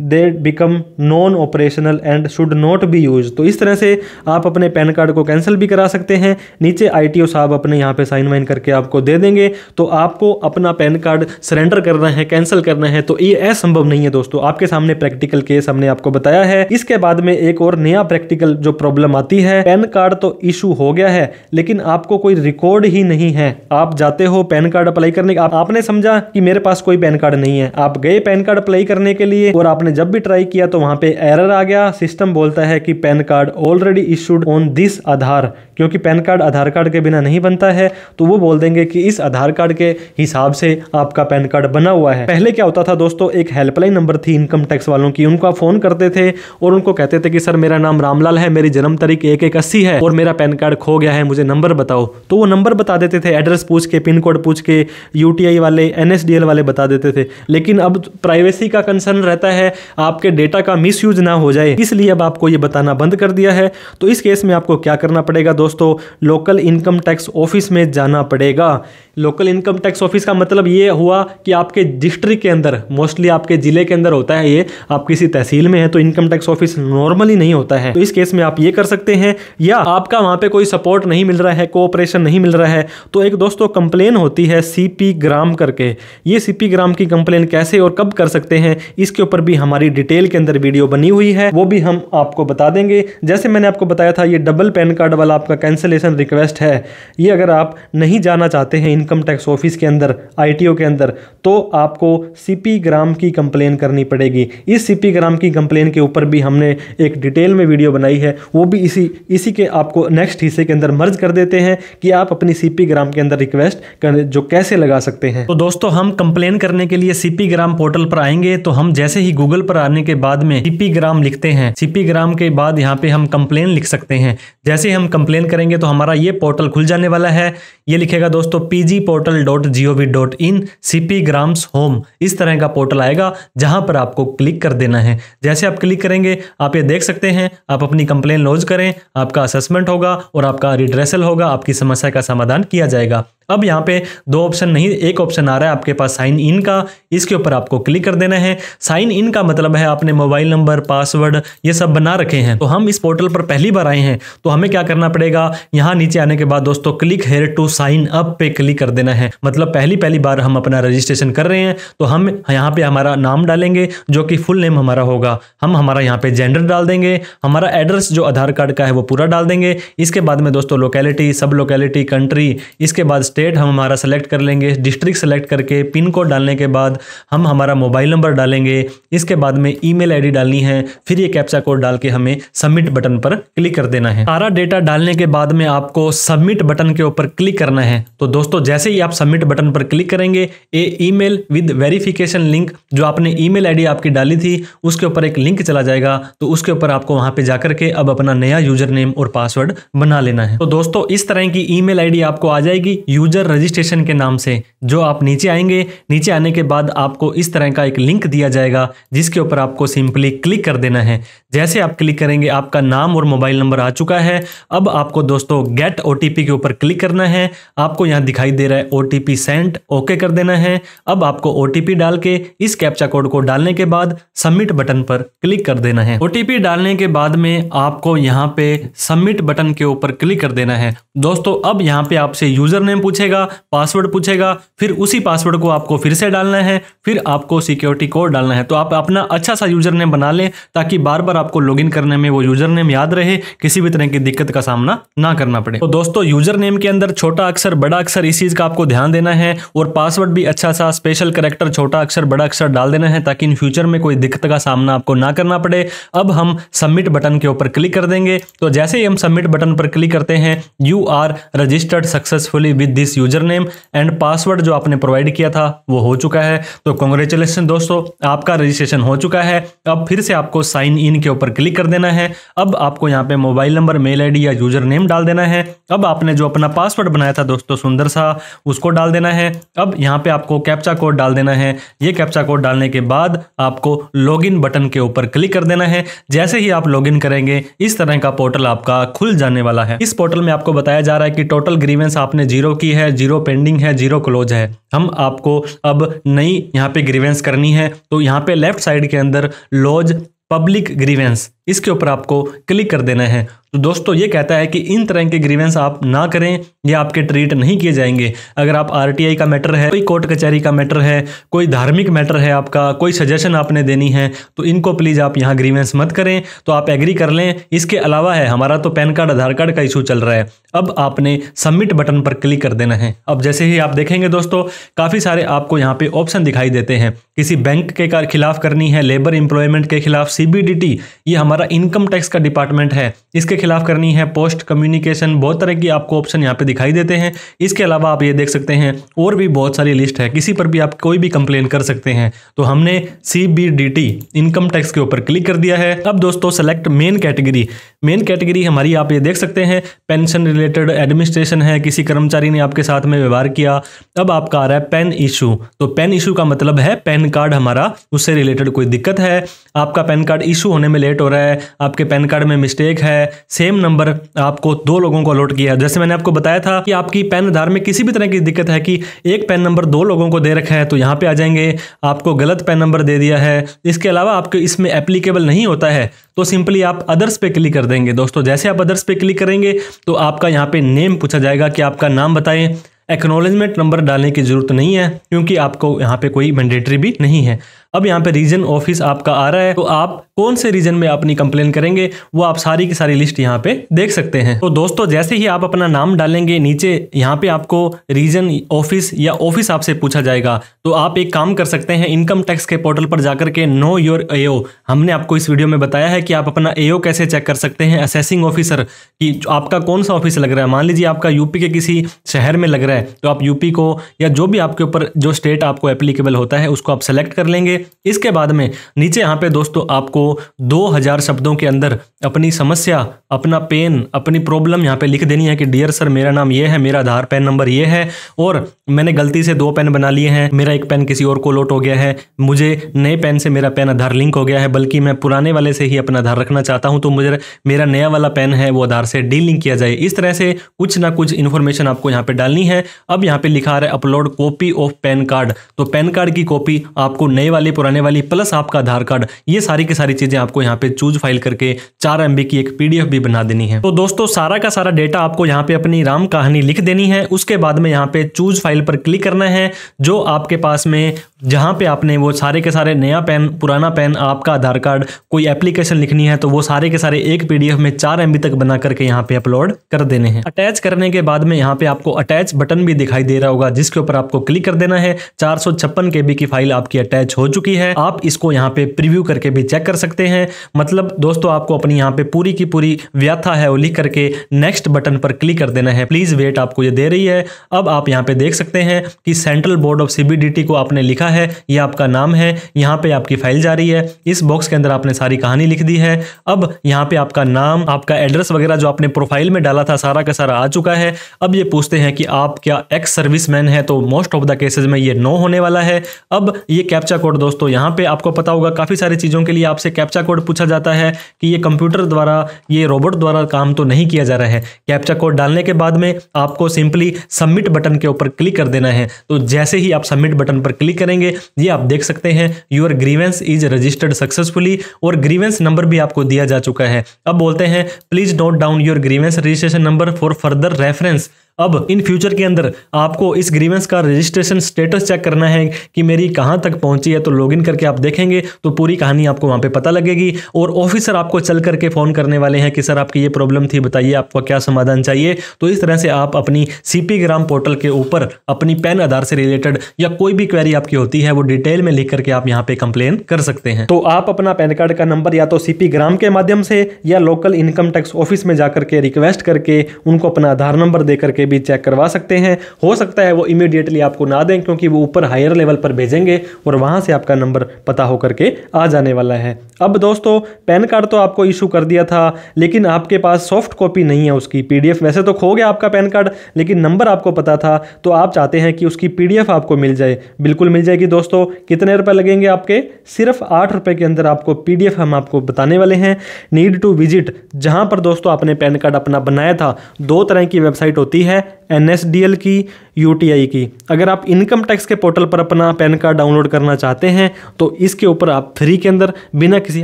they become non operational and should not be use. तो इस तरह से आप अपने पैन कार्ड को कैंसिल भी करा सकते हैं। नीचे ITO साहब अपने यहाँ पे साइन वाइन करके आपको दे देंगे। तो आपको अपना पैन कार्ड सरेंडर करना है, कैंसिल करना है, तो ये असंभव नहीं है दोस्तों। आपके सामने प्रैक्टिकल केस हमने आपको बताया है। इसके बाद में एक और नया प्रैक्टिकल जो प्रॉब्लम आती है, पैन कार्ड तो इशू हो गया है लेकिन आपको कोई रिकॉर्ड ही नहीं है। आप जाते हो पैन कार्ड अप्लाई करने, आपने समझा कि मेरे पास कोई पैन कार्ड नहीं है, आप गए पैन कार्ड अप्लाई करने के लिए और आपने जब भी ट्राई किया तो वहां पे एरर आ गया। सिस्टम बोलता है कि PAN card already issued on this Aadhaar, क्योंकि पैन कार्ड आधार कार्ड के बिना नहीं बनता है, तो वो बोल देंगे कि इस आधार कार्ड के हिसाब से आपका पैन कार्ड बना हुआ है। पहले क्या होता था दोस्तों, एक हेल्पलाइन नंबर थी इनकम टैक्स वालों की, उनको आप फोन करते थे और उनको कहते थे कि सर मेरा नाम रामलाल है, मेरी जन्म तारीख 1180 है और मेरा पैन कार्ड खो गया है, मुझे नंबर बताओ। तो वो नंबर बता देते थे, एड्रेस पूछ के, पिन कोड पूछ के, UTI वाले, NSDL वाले बता देते थे। लेकिन अब प्राइवेसी का कंसर्न रहता है, आपके डेटा का मिसयूज ना हो जाए, इसलिए अब आपको ये बताना बंद कर दिया है। तो इस केस में आपको क्या करना पड़ेगा दोस्तों, लोकल इनकम टैक्स ऑफिस में जाना पड़ेगा। लोकल इनकम टैक्स ऑफिस का मतलब ये हुआ कि आपके डिस्ट्रिक्ट के अंदर, मोस्टली आपके जिले के अंदर होता है ये, आप किसी तहसील में है तो इनकम टैक्स ऑफिस नॉर्मली नहीं होता है। तो इस केस में आप ये कर सकते हैं, या आपका वहां पे कोई सपोर्ट नहीं मिल रहा है, कोऑपरेशन नहीं मिल रहा है, तो एक दोस्तों कंप्लेन होती है CP ग्राम करके। ये CP ग्राम की कंप्लेन कैसे और कब कर सकते हैं, इसके ऊपर भी हमारी डिटेल के अंदर वीडियो बनी हुई है, वो भी हम आपको बता देंगे। जैसे मैंने आपको बताया था, ये डबल पैन कार्ड वाला आपका कैंसिलेशन रिक्वेस्ट है, ये अगर आप नहीं जाना चाहते हैं इनकम टैक्स ऑफिस के अंदर, ITO के अंदर, तो आपको CP ग्राम की कंप्लेन करनी पड़ेगी। इस CP ग्राम की कंप्लेन के ऊपर भी हमने एक डिटेल में वीडियो बनाई है, वो भी इसी के आपको नेक्स्ट हिस्से के अंदर मर्ज कर देते हैं कि आप अपनी CP ग्राम के अंदर रिक्वेस्ट जो कैसे लगा सकते हैं। तो दोस्तों हम कंप्लेन करने के लिए CP ग्राम पोर्टल पर आएंगे, तो हम जैसे ही गूगल पर आने के बाद में CP ग्राम लिखते हैं, CP ग्राम के बाद यहाँ पे हम कंप्लेन लिख सकते हैं। जैसे हम कंप्लेन करेंगे तो हमारा ये पोर्टल खुल जाने वाला है। ये लिखेगा दोस्तों pgportal.gov.in CP ग्राम्स होम, इस तरह का पोर्टल आएगा जहां पर आपको क्लिक कर देना है। जैसे आप क्लिक करेंगे आप ये देख सकते हैं, आप अपनी कंप्लेन लॉन्च करें, आपका असेसमेंट होगा और आपका रिड्रेसल होगा, आपकी समस्या का समाधान किया जाएगा। अब यहाँ पे दो ऑप्शन नहीं, एक ऑप्शन आ रहा है आपके पास साइन इन का, इसके ऊपर आपको क्लिक कर देना है। साइन इन का मतलब है आपने मोबाइल नंबर, पासवर्ड ये सब बना रखे हैं। तो हम इस पोर्टल पर पहली बार आए हैं तो हमें क्या करना पड़ेगा, यहाँ नीचे आने के बाद दोस्तों click here to sign up पे क्लिक कर देना है। मतलब पहली बार हम अपना रजिस्ट्रेशन कर रहे हैं तो हम यहाँ पे हमारा नाम डालेंगे जो कि फुल नेम हमारा होगा, हम हमारा यहाँ पे जेंडर डाल देंगे, हमारा एड्रेस जो आधार कार्ड का है वो पूरा डाल देंगे। इसके बाद में दोस्तों लोकेलिटी, सब लोकेलिटी, कंट्री, इसके बाद स्टेट हम हमारा सेलेक्ट कर लेंगे, डिस्ट्रिक्ट सेलेक्ट करके पिन कोड डालने के बाद हम हमारा मोबाइल नंबर डालेंगे। इसके बाद में ईमेल आईडी डालनी है, फिर ये कैप्चा कोड डाल के हमें सबमिट बटन पर क्लिक कर देना है। सारा डेटा डालने के बाद में आपको सबमिट बटन के ऊपर क्लिक करना है। तो दोस्तों जैसे ही आप सबमिट बटन पर क्लिक करेंगे, ये ईमेल विद वेरिफिकेशन लिंक जो आपने ईमेल आईडी आपकी डाली थी उसके ऊपर एक लिंक चला जाएगा। तो उसके ऊपर आपको वहां पे जाकर के अब अपना नया यूजर नेम और पासवर्ड बना लेना है। तो दोस्तों इस तरह की ईमेल आईडी आपको आ जाएगी यूजर रजिस्ट्रेशन के नाम से। जो आप नीचे आएंगे, नीचे आने के बाद आपको इस तरह का एक लिंक दिया जाएगा जिसके ऊपर आपको सिंपली क्लिक कर देना है। जैसे आप क्लिक करेंगे आपका नाम और मोबाइल नंबर आ चुका है। अब आपको दोस्तों गेट ओटीपी के ऊपर क्लिक करना है। आपको यहाँ दिखाई दे रहा है ओटीपी सेंड, ओके कर देना है। अब आपको ओटीपी डाल के इस कैप्चा कोड को डालने के बाद सबमिट बटन पर क्लिक कर देना है। ओटीपी डालने के बाद में आपको यहाँ पे सबमिट बटन के ऊपर क्लिक कर देना है। दोस्तों अब यहाँ पे आपसे यूजर नेम पूछेगा, पासवर्ड पूछेगा, फिर उसी पासवर्ड को आपको फिर से डालना है, फिर आपको सिक्योरिटी कोड डालना है। तो आप अपना अच्छा सा यूजर नेम बना लें ताकि बार बार आपको लॉगिन करने में वो यूजर नेम याद रहे, किसी भी तरह की दिक्कत का सामना ना करना पड़े। तो दोस्तों यूजर नेम के अंदर छोटा अक्षर, बड़ा अक्षर, इस चीज का आपको ध्यान देना है। और पासवर्ड भी अच्छा सा स्पेशल कैरेक्टर, छोटा अक्षर, बड़ा अक्षर डाल देना है ताकि इन फ्यूचर में कोई दिक्कत का सामना आपको ना करना पड़े। अब हम सबमिट बटन के ऊपर क्लिक कर देंगे। तो जैसे ही हम सबमिट बटन पर क्लिक करते हैं, you are registered successfully with this user name and password जो आपने प्रोवाइड किया था वो हो चुका है। तो कांग्रेचुलेशन दोस्तों, आपका रजिस्ट्रेशन हो चुका है। अब फिर से आपको साइन इन के ऊपर क्लिक कर देना है। अब आपको यहाँ पे मोबाइल नंबर, मेल आईडी या यूजर नेम डाल देना है। अब आपने जो अपना पासवर्ड बनाया था दोस्तों सुंदर सा, उसको डाल देना है। अब यहाँ पे आपको कैप्चा कोड डाल देना है। ये कैप्चा कोड डालने के बाद आपको लॉगिन बटन के ऊपर क्लिक कर देना है। जैसे ही आप लॉगिन करेंगे इस तरह का पोर्टल आपका खुल जाने वाला है। इस पोर्टल में आपको बताया जा रहा है कि टोटल ग्रीवेंस आपने 0 की है, 0 पेंडिंग है, 0 क्लोज है। हम आपको अब नई यहाँ पे ग्रीवेंस करनी है। तो यहाँ पे लेफ्ट साइड के अंदर लॉज पब्लिक ग्रीवेंस, इसके ऊपर आपको क्लिक कर देना है। तो दोस्तों ये कहता है कि इन तरह के ग्रीवेंस आप ना करें, ये आपके ट्रीट नहीं किए जाएंगे। अगर आप आरटीआई का मैटर है, कोई कोर्ट कचहरी का मैटर है, कोई धार्मिक मैटर है आपका, कोई सजेशन आपने देनी है, तो इनको प्लीज़ आप यहाँ ग्रीवेंस मत करें। तो आप एग्री कर लें। इसके अलावा है हमारा तो पैन कार्ड, आधार कार्ड का इशू चल रहा है। अब आपने सबमिट बटन पर क्लिक कर देना है। अब जैसे ही आप देखेंगे दोस्तों काफ़ी सारे आपको यहाँ पे ऑप्शन दिखाई देते हैं। किसी बैंक के खिलाफ करनी है, लेबर एम्प्लॉयमेंट के खिलाफ, सीबीडीटी ये हमारा इनकम टैक्स का डिपार्टमेंट है, इसके खिलाफ करनी है, पोस्ट कम्युनिकेशन, बहुत तरह की आपको ऑप्शन यहाँ पे दिखाई देते हैं। इसके अलावा आप ये देख सकते हैं और भी बहुत सारी लिस्ट है, किसी पर भी आप कोई भी कंप्लेन कर सकते हैं। तो हमने सीबीडीटी इनकम टैक्स के ऊपर क्लिक कर दिया है। अब दोस्तों select main category, main category हमारी आप ये देख सकते हैं पेंशन रिलेटेड एडमिनिस्ट्रेशन है, किसी कर्मचारी ने आपके साथ में व्यवहार किया। अब आपका आ रहा है पेन इशू। तो पेन इशू का मतलब है पैन कार्ड हमारा उससे रिलेटेड कोई दिक्कत है, आपका पैन कार्ड इशू होने में लेट हो रहा है, आपके पैन कार्ड में मिस्टेक है, सेम नंबर आपको 2 लोगों को अलॉट किया है। जैसे मैंने आपको बताया था कि आपकी पैन आधार में किसी भी तरह की दिक्कत है कि एक पैन नंबर 2 लोगों को दे रखा है, तो यहाँ पे आ जाएंगे, आपको गलत पैन नंबर दे दिया है। इसके अलावा आपको इसमें एप्लीकेबल नहीं होता है तो सिंपली आप अदर्स पे क्लिक कर देंगे। दोस्तों जैसे आप अदर्स पे क्लिक करेंगे तो आपका यहाँ पे नेम पूछा जाएगा कि आपका नाम बताएं। एक्नॉलेजमेंट नंबर डालने की जरूरत नहीं है क्योंकि आपको यहाँ पे कोई मैंडेटरी भी नहीं है। अब यहाँ पे रीजन ऑफिस आपका आ रहा है, तो आप कौन से रीजन में अपनी कंप्लेन करेंगे वो आप सारी की सारी लिस्ट यहाँ पे देख सकते हैं। तो दोस्तों जैसे ही आप अपना नाम डालेंगे नीचे यहाँ पे आपको रीजन, ऑफिस या ऑफिस आपसे पूछा जाएगा। तो आप एक काम कर सकते हैं, इनकम टैक्स के पोर्टल पर जाकर के नो योर एओ, हमने आपको इस वीडियो में बताया है कि आप अपना एओ कैसे चेक कर सकते हैं, असेसिंग ऑफिसर कि आपका कौन सा ऑफिस लग रहा है। मान लीजिए आपका यूपी के किसी शहर में लग रहा है तो आप यूपी को या जो भी आपके ऊपर जो स्टेट आपको एप्लीकेबल होता है उसको आप सेलेक्ट कर लेंगे। इसके बाद में नीचे यहाँ पे दोस्तों आपको 2000 शब्दों के अंदर अपनी समस्या, अपना पेन, अपनी प्रॉब्लम यहाँ पे लिख देनी है कि डियर सर मेरा नाम ये है, मेरा आधार पैन नंबर ये है और मैंने गलती से 2 पेन बना लिए हैं, मेरा एक पेन किसी और को लॉट हो गया है, मुझे नए पेन से मेरा पेन आधार लिंक हो गया है, बल्कि मैं पुराने वाले से ही अपना आधार रखना चाहता हूँ, तो मुझे मेरा नया वाला पेन है वो आधार से डी लिंक किया जाए। इस तरह से कुछ ना कुछ इन्फॉर्मेशन आपको यहाँ पे डालनी है। अब यहाँ पे लिखा आ रहा है upload copy of pan card. तो पैन कार्ड की कॉपी आपको नए वाली, पुराने वाली, प्लस आपका आधार कार्ड, ये सारी की सारी चीजें आपको यहाँ पे चूज फाइल करके 4 MB की एक PDF भी बना देनी है। तो दोस्तों सारा का सारा डेटा आपको यहाँ पे अपनी राम कहानी लिख देनी है। उसके बाद में यहाँ पे चूज फाइल पर क्लिक करना है। जो आपके पास में जहां पे आपने वो सारे के सारे नया पेन, पुराना पेन, आपका आधार कार्ड, कोई एप्लीकेशन लिखनी है तो वो सारे के सारे एक PDF में 4 MB तक बना करके यहाँ पे अपलोड कर देने हैं। अटैच करने के बाद में यहाँ पे आपको अटैच बटन भी दिखाई दे रहा होगा, जिसके ऊपर आपको क्लिक कर देना है। 456 KB की फाइल आपकी अटैच हो चुकी है। आप इसको यहाँ पे प्रीव्यू करके भी चेक कर सकते हैं। मतलब दोस्तों आपको अपनी यहाँ पे पूरी की पूरी व्याथा है वो लिख करके नेक्स्ट बटन पर क्लिक कर देना है। प्लीज वेट आपको ये दे रही है। अब आप यहाँ पे देख सकते हैं कि सेंट्रल बोर्ड ऑफ CBDT को आपने लिखा है, ये आपका नाम है। यहाँ पे आपकी फाइल जा रही है। इस बॉक्स के अंदर आपने सारी कहानी लिख दी है। अब यहाँ पे आपका नाम, आपका एड्रेस वगैरह जो आपने प्रोफाइल में डाला था सारा का सारा आ चुका है। अब ये पूछते हैं कि आप क्या एक्स सर्विसमैन है, तो मोस्ट ऑफ द केसेस में ये नो होने वाला है। अब ये कैप्चा कोड दोस्तों यहाँ पे आपको पता होगा काफी सारी चीजों के लिए आपसे कैप्चा कोड पूछा जाता है कि ये कंप्यूटर द्वारा, ये रोबोट द्वारा काम तो नहीं किया जा रहा है। कैप्चा कोड डालने के बाद में आपको सिंपली सबमिट बटन के ऊपर क्लिक कर देना है। तो जैसे ही आप सबमिट बटन पर क्लिक करेंगे ये आप देख सकते हैं your grievance is registered successfully, और ग्रीवेंस नंबर भी आपको दिया जा चुका है। अब बोलते हैं please note down your grievance registration number for further reference. अब इन फ्यूचर के अंदर आपको इस ग्रीवेंस का रजिस्ट्रेशन स्टेटस चेक करना है कि मेरी कहां तक पहुंची है। तो लॉगिन करके आप देखेंगे तो पूरी कहानी आपको वहां पे पता लगेगी, और ऑफिसर आपको चल करके फोन करने वाले हैं कि सर आपकी ये प्रॉब्लम थी, बताइए आपको क्या समाधान चाहिए। तो इस तरह से आप अपनी CP ग्राम पोर्टल के ऊपर अपनी पैन आधार से रिलेटेड या कोई भी क्वेरी आपकी होती है वो डिटेल में लिख करके आप यहाँ पे कंप्लेन कर सकते हैं। तो आप अपना पैन कार्ड का नंबर या तो CP ग्राम के माध्यम से या लोकल इनकम टैक्स ऑफिस में जाकर के रिक्वेस्ट करके उनको अपना आधार नंबर दे करके भी चेक करवा सकते हैं। हो सकता है वो इमीडिएटली आपको ना दें, क्योंकि वो ऊपर हायर लेवल पर भेजेंगे और वहां से आपका नंबर पता होकर के आ जाने वाला है। अब दोस्तों पैन कार्ड तो आपको इशू कर दिया था, लेकिन आपके पास सॉफ्ट कॉपी नहीं है उसकी PDF। वैसे तो खो गया आपका पैन कार्ड, लेकिन नंबर आपको पता था, तो आप चाहते हैं कि उसकी PDF आपको मिल जाए। बिल्कुल मिल जाएगी दोस्तों। कितने रुपए लगेंगे आपके? सिर्फ 8 रुपए के अंदर आपको PDF हम आपको बताने वाले हैं। नीड टू विजिट, जहां पर दोस्तों आपने पैन कार्ड अपना बनाया था। 2 तरह की वेबसाइट होती है, NSDL की, UTI की। अगर आप इनकम टैक्स के पोर्टल पर अपना पैन कार्ड डाउनलोड करना चाहते हैं तो इसके ऊपर आप फ्री के अंदर बिना किसी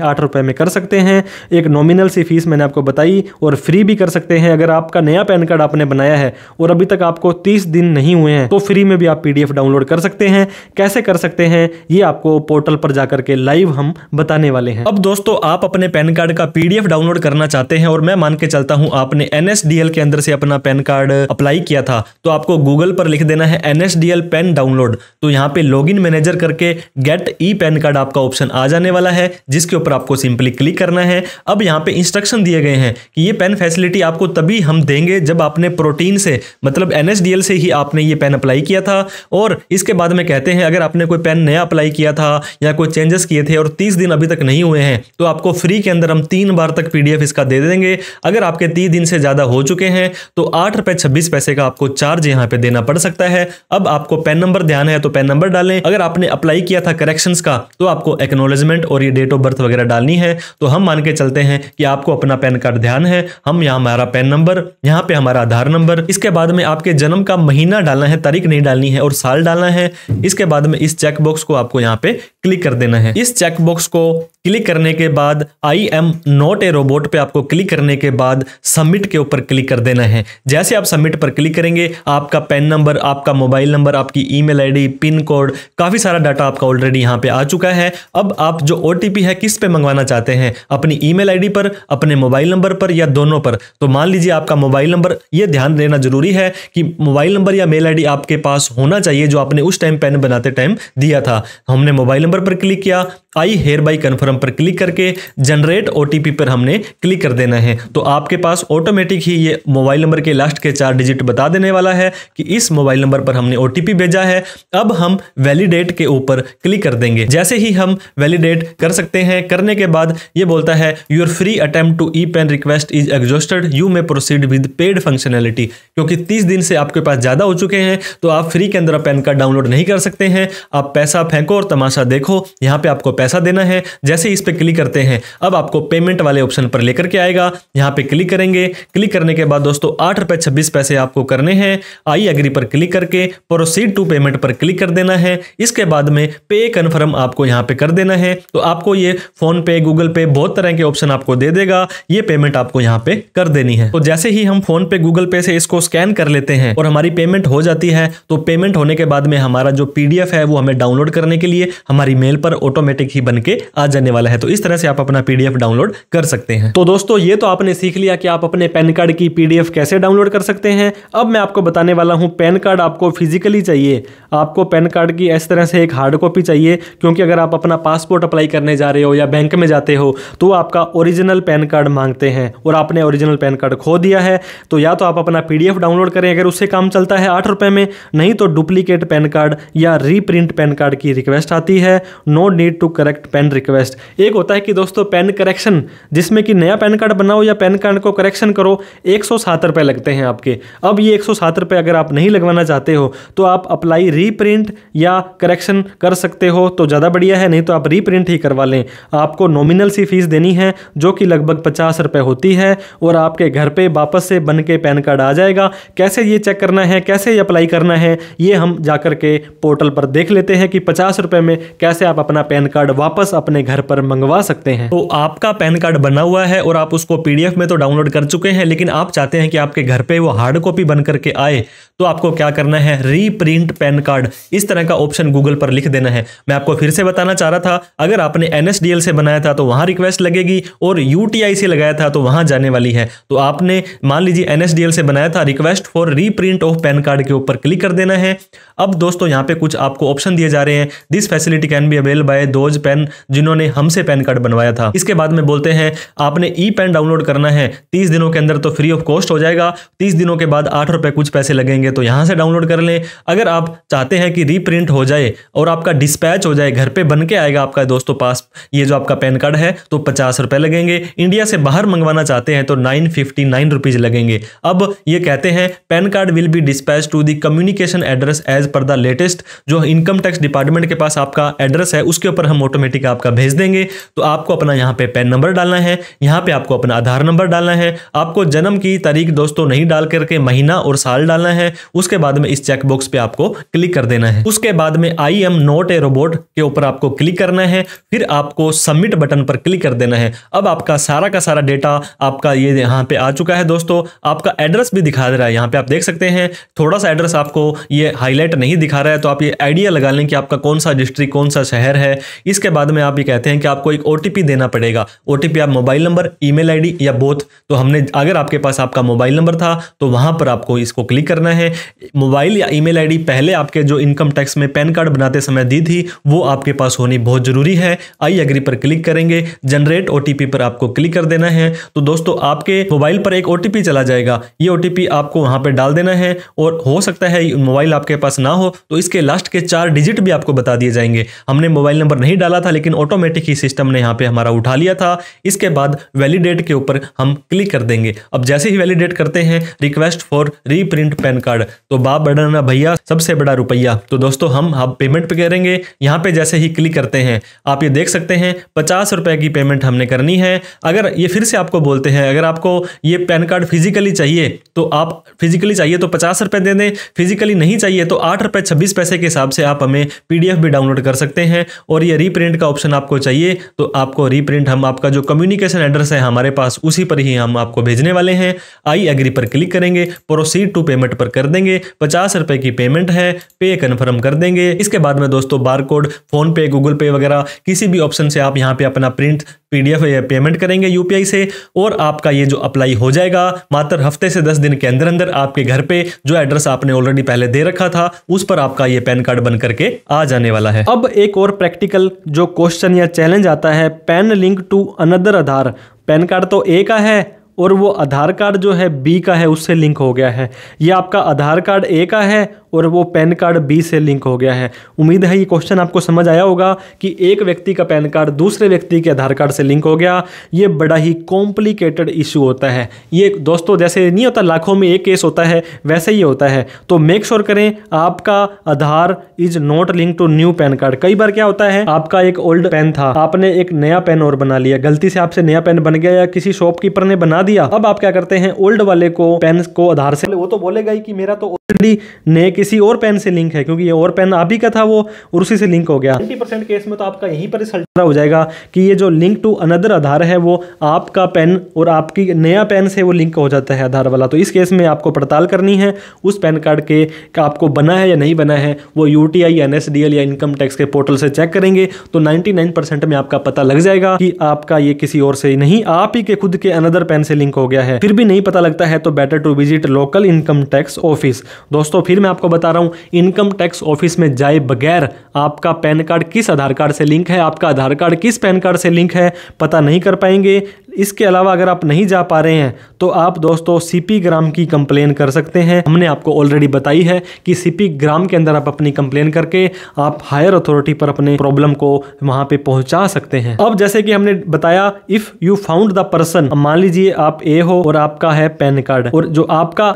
8 रुपए में कर सकते हैं। एक नॉमिनल सी फीस मैंने आपको बताई, और फ्री भी कर सकते हैं। अगर आपका नया पैन कार्ड आपने बनाया है और अभी तक आपको 30 दिन नहीं हुए हैं तो फ्री में भी आप PDF डाउनलोड कर सकते हैं। कैसे कर सकते हैं ये आपको पोर्टल पर जाकर के लाइव हम बताने वाले हैं। अब दोस्तों आप अपने पैन कार्ड का PDF डाउनलोड करना चाहते हैं, और मैं मान के चलता हूं आपने NSDL के अंदर से अपना पैन कार्ड अप्लाई किया था, तो आपको गूगल पर लिख देना है NSDL पेन डाउनलोड। तो यहाँ पे लॉगिन मैनेजर करके गेट ई पैन कार्ड आपका ऑप्शन आ जाने वाला है, जिसके ऊपर आपको सिंपली क्लिक करना है। अब यहाँ पे इंस्ट्रक्शन दिए गए हैं कि ये पेन फैसिलिटी आपको तभी हम देंगे जब आपने प्रोटीन से, मतलब NSDL से ही आपने ये पेन अप्लाई किया था। और इसके बाद में कहते हैं अगर आपने कोई पेन नया अप्लाई किया था या कोई चेंजेस किए थे और 30 दिन अभी तक नहीं हुए हैं तो आपको फ्री के अंदर हम 3 बार तक PDF इसका दे देंगे। अगर आपके 30 दिन से ज्यादा हो चुके हैं तो 8 रुपए 26 पैसे का आपको चार्ज यहाँ पे देना पड़ सकता है। अब आपको पैन नंबर ध्यान है तो पैन नंबर डालें। अगर आपने अप्लाई किया था करेक्शंस का तो आपको एक्नॉलेजमेंट और ये डेट ऑफ बर्थ वगैरह डालनी है। तो हम मान के चलते हैं कि आपको अपना पैन कार्ड ध्यान है। हम यहाँ हमारा पैन नंबर, यहाँ पे हमारा आधार नंबर, इसके बाद में आपके जन्म का महीना डालना है, तारीख नहीं डालनी है, और साल डालना है। इसके बाद में इस चेक बॉक्स को आपको यहाँ पे क्लिक कर देना है। इस चेक बॉक्स को क्लिक करने के बाद I am not a robot पे आपको क्लिक करने के बाद सबमिट के ऊपर क्लिक कर देना है। जैसे आप सबमिट पर क्लिक करेंगे आपका पैन नंबर, आपका मोबाइल नंबर, आपकी ईमेल आईडी, पिन कोड, काफी सारा डाटा आपका ऑलरेडी यहाँ पे आ चुका है। अब आप जो OTP है किस पे मंगवाना चाहते हैं, अपनी ईमेल आईडी पर, अपने मोबाइल नंबर पर या दोनों पर। तो मान लीजिए आपका मोबाइल नंबर, ये ध्यान देना जरूरी है कि मोबाइल नंबर या मेल आईडी आपके पास होना चाहिए जो आपने उस टाइम पेन बनाते टाइम दिया था। हमने मोबाइल नंबर पर क्लिक किया, आई हेयर बाई कन्फर्म पर क्लिक करके जनरेट OTP पर हमने क्लिक कर देना है। तो आपके पास ऑटोमेटिक ही ये मोबाइल नंबर के लास्ट के 4 डिजिट बता देने वाला है कि इस मोबाइल नंबर पर हमने OTP भेजा है। अब हम वैलिडेट के ऊपर क्लिक कर देंगे। जैसे ही हम वैलिडेट कर सकते हैं, करने के बाद ये बोलता है your free attempt to e PAN request is exhausted, you may proceed with paid functionality. क्योंकि 30 दिन से आपके पास ज्यादा हो चुके हैं तो आप फ्री के अंदर पेन कार्ड डाउनलोड नहीं कर सकते हैं। आप पैसा फेंको और तमाशा देखो। देखो यहाँ पे आपको पैसा देना है। जैसे इस पे क्लिक करते हैं अब आपको पेमेंट वाले ऑप्शन पर लेकर के आएगा। यहाँ पे क्लिक करेंगे, क्लिक करने के बाद दोस्तों 8 रुपए 26 पैसे आपको करने हैं। आई एग्री पर क्लिक करके प्रोसीड टू पेमेंट पर क्लिक कर देना है। इसके बाद में पे कन्फर्म आपको यहाँ पे कर देना है। तो आपको ये फोन पे, गूगल पे बहुत तरह के ऑप्शन आपको दे देगा। ये पेमेंट आपको यहाँ पे कर देनी है। तो जैसे ही हम फोन पे, गूगल पे से इसको स्कैन कर लेते हैं और हमारी पेमेंट हो जाती है, तो पेमेंट होने के बाद में हमारा जो PDF है वो हमें डाउनलोड करने के लिए हमारी मेल पर ऑटोमेटिक ही बन के आ जाने वाला है। तो इस तरह से आप अपना PDF डाउनलोड कर सकते हैं। तो दोस्तों ये तो आपने सीख लिया कि आप अपने पैन कार्ड की PDF कैसे डाउनलोड कर सकते हैं। अब मैं आपको बताने वाला हूं पैन कार्ड आपको फिजिकली चाहिए, आपको पैन कार्ड की इस तरह से एक हार्ड कॉपी चाहिए, क्योंकि अगर आप अपना पासपोर्ट अप्लाई करने जा रहे हो या बैंक में जाते हो तो आपका ओरिजिनल पैन कार्ड मांगते हैं और आपने ओरिजिनल पैन कार्ड खो दिया है, तो या तो आप अपना PDF डाउनलोड करें, अगर उससे काम चलता है 8 रुपए में, नहीं तो डुप्लीकेट पैन कार्ड या रीप्रिंट पैन कार्ड की रिक्वेस्ट आती है, no need to correct PAN request. एक होता है कि दोस्तों पेन करेक्शन, जिसमें कि नया पैन कार्ड बनाओ या पैन कार्ड को करेक्शन करो, 107 रुपए लगते हैं आपके। अब ये 107 रुपए अगर आप नहीं लगवाना चाहते हो तो आप अप्लाई रीप्रिंट या करेक्शन कर सकते हो तो ज़्यादा बढ़िया है, नहीं तो आप रीप्रिंट ही करवा लें। आपको नॉमिनल सी फीस देनी है जो कि लगभग 50 रुपए होती है और आपके घर पे वापस से बन के पैन कार्ड आ जाएगा। कैसे ये चेक करना है, कैसे ये अप्लाई करना है, ये हम जाकर के पोर्टल पर देख लेते हैं कि 50 रुपए में कैसे आप अपना पैन कार्ड वापस अपने घर पर मंगवा सकते हैं। तो आपका पैन कार्ड बना हुआ है और आप उसको PDF में तो डाउनलोड कर चुके हैं, लेकिन आप चाहते हैं कि आपके घर पे वो हार्ड कॉपी बन करके आए, तो आपको क्या करना है, रीप्रिंट पैन कार्ड इस तरह का ऑप्शन गूगल पर लिख देना है। मैं आपको फिर से बताना चाह रहा था, अगर आपने NSDL से बनाया था तो वहां रिक्वेस्ट लगेगी और UTI से लगाया था तो वहां जाने वाली है। तो आपने मान लीजिए NSDL से बनाया था, request for reprint of pan card के ऊपर क्लिक कर देना है। अब दोस्तों यहाँ पे कुछ आपको ऑप्शन दिए जा रहे हैं, this facility can be avail by those PAN, जिन्होंने हमसे पैन कार्ड बनवाया था। इसके बाद में बोलते हैं आपने E-पेन डाउनलोड करना है 30 दिनों के अंदर, तो फ्री ऑफ कॉस्ट हो जाएगा। 30 दिनों के बाद 8 रुपए कुछ पैसे लगेंगे, तो यहां से डाउनलोड कर लें। अगर आप चाहते हैं कि रीप्रिंट हो जाए और आपका डिस्पैच हो जाए, घर पे बन के आएगा आपका दोस्तों पास ये जो आपका पैन कार्ड है, तो 50 रुपए लगेंगे। इंडिया से बाहर मंगवाना चाहते हैं तो 959 रुपीज लगेंगे। अब ये कहते हैं PAN card will be dispatch to the communication address as per the latest, जो इनकम टैक्स डिपार्टमेंट के पास आपका एड्रेस है उसके ऊपर हम ऑटोमेटिक आपका भेज देंगे। तो आपको अपना यहाँ पे पैन नंबर डालना है, यहाँ पे आपको अपना आधार नंबर डालना है, आपको जन्म की तारीख दोस्तों नहीं डाल करके महीना और साल डालना है। उसके बाद में इस चेक बॉक्स पे आपको क्लिक कर देना है। उसके बाद में I am not a robot के ऊपर आपको क्लिक करना है, फिर आपको सबमिट बटन पर क्लिक कर देना है। अब आपका सारा का सारा डेटा आपका ये यहाँ पे आ चुका है दोस्तों। आपका एड्रेस भी दिखा दे रहा है, यहाँ पे आप देख सकते हैं। थोड़ा सा एड्रेस आपको ये हाईलाइट नहीं दिखा रहा है, तो आप ये आइडिया लगा लें कि आपका कौन सा डिस्ट्रिक्ट, कौन सा शहर है। इसके बाद में आप ये कहते हैं कि आपको एक OTP देना पड़ेगा। OTP आप मोबाइल नंबर, ईमेल ID या बोथ, तो हमने अगर आपके पास आपका मोबाइल नंबर था तो वहां पर आपको इसको क्लिक करना है। मोबाइल या ईमेल ID पहले आपके जो इनकम टैक्स में पैन कार्ड बनाते समय दी थी वो आपके पास होनी बहुत जरूरी है। आई एग्री पर क्लिक करेंगे, जनरेट OTP पर आपको क्लिक कर देना है। तो दोस्तों आपके मोबाइल पर एक OTP चला जाएगा, ये OTP आपको वहां पर डाल देना है। और हो सकता है मोबाइल आपके पास ना हो तो इसके लास्ट के 4 डिजिट भी आपको बता दिए जाएंगे। हमने मोबाइल नंबर नहीं डाला था लेकिन ऑटोमेटिक ही सिस्टम ने यहाँ पे हमारा उठा लिया था। इसके बाद वैलिडेट के ऊपर हम क्लिक कर देंगे। अब जैसे ही वैलिडेट करते हैं request for reprint PAN card, तो बाप बड़ा ना भैया सबसे बड़ा रुपया, तो दोस्तों हम पेमेंट पे करेंगे। यहाँ पे जैसे ही क्लिक करते हैं आप ये देख सकते हैं 50 रुपए की पेमेंट हमने करनी है। अगर ये फिर से आपको बोलते हैं अगर आपको ये पैन कार्ड फिजिकली चाहिए तो आप फिजिकली चाहिए तो 50 रुपए दे दें, फिजिकली नहीं चाहिए तो 8 रुपए 26 पैसे के हिसाब से आप हमें PDF भी डाउनलोड कर सकते हैं। और ये रीप्रिंट का ऑप्शन आपको चाहिए तो आपको रीप्रिंट हम आपका जो कम्युनिकेशन एड्रेस है हमारे पास उसी पर ही हम आपको भेजने वाले हैं। आई एग्री पर क्लिक करेंगे, प्रोसीड टू पेमेंट पर कर देंगे। 50 रुपए की पेमेंट है, पे कन्फर्म कर देंगे। इसके बाद में दोस्तों बारकोड, फोन पे, गूगल पे वगैरह किसी भी ऑप्शन से आप यहाँ पे अपना प्रिंट PDF या पेमेंट करेंगे UPI से और आपका ये जो अप्लाई हो जाएगा मात्र हफ्ते से 10 दिन के अंदर अंदर आपके घर पे जो एड्रेस आपने ऑलरेडी पहले दे रखा था उस पर आपका ये पैन कार्ड बन करके आ जाने वाला है। अब एक और प्रैक्टिकल जो क्वेश्चन या चैलेंज आता है, PAN link to another Aadhaar. PAN card तो A का है और वो आधार कार्ड जो है B का है उससे लिंक हो गया है, या आपका आधार कार्ड A का है और वो पैन कार्ड बी से लिंक हो गया है। उम्मीद है ये क्वेश्चन आपको समझ आया होगा कि एक व्यक्ति का पैन कार्ड दूसरे व्यक्ति के आधार कार्ड से लिंक हो गया। ये बड़ा ही कॉम्प्लिकेटेड इशू होता है। ये दोस्तों जैसे नहीं होता लाखों में एक केस होता है, वैसे ही होता है। तो मेक श्योर करें आपका Aadhaar is not link to new PAN card. कई बार क्या होता है, आपका एक ओल्ड पेन था, आपने एक नया पेन और बना लिया, गलती से आपसे नया पेन बन गया या किसी शॉपकीपर ने बना दिया। अब आप क्या करते हैं, ओल्ड वाले को पेन को आधार से, वो तो बोलेगा ही कि मेरा तो ऑलरेडी नए किसी और पेन से लिंक है, क्योंकि ये और पेन आप ही का था वो और उसी से लिंक हो गया। 90% केस में तो आपका यहीं पर रिजल्ट हो जाएगा कि ये जो लिंक टू अनदर आधार है वो आपका पेन और आपकी नया पेन से वो लिंक हो जाता है आधार वाला। तो इस केस में आपको पड़ताल करनी है उस पैन कार्ड के आपको बना है या नहीं बना है। वो UTI, NSDL या इनकम टैक्स के पोर्टल से चेक करेंगे तो 99% में आपका पता लग जाएगा कि आपका ये किसी और से नहीं, आप ही के खुद के अनदर पेन से लिंक हो गया है। फिर भी नहीं पता लगता है तो better to visit local income tax office. दोस्तों फिर मैं आपको बता रहा हूं, इनकम टैक्स ऑफिस में जाए बगैर आपका पैन कार्ड किस आधार कार्ड से लिंक है, आपका आधार कार्ड किस पैन कार्ड से लिंक है, पता नहीं कर पाएंगे। इसके अलावा अगर आप नहीं जा पा रहे हैं तो आप दोस्तों CP ग्राम की कंप्लेन कर सकते हैं। हमने आपको ऑलरेडी बताई है कि CP ग्राम के अंदर आप अपनी कंप्लेन करके आप हायर अथॉरिटी पर अपने प्रॉब्लम को वहां पे पहुंचा सकते हैं। अब जैसे कि हमने बताया, if you found the person, मान लीजिए आप A हो और आपका है पैन कार्ड और जो आपका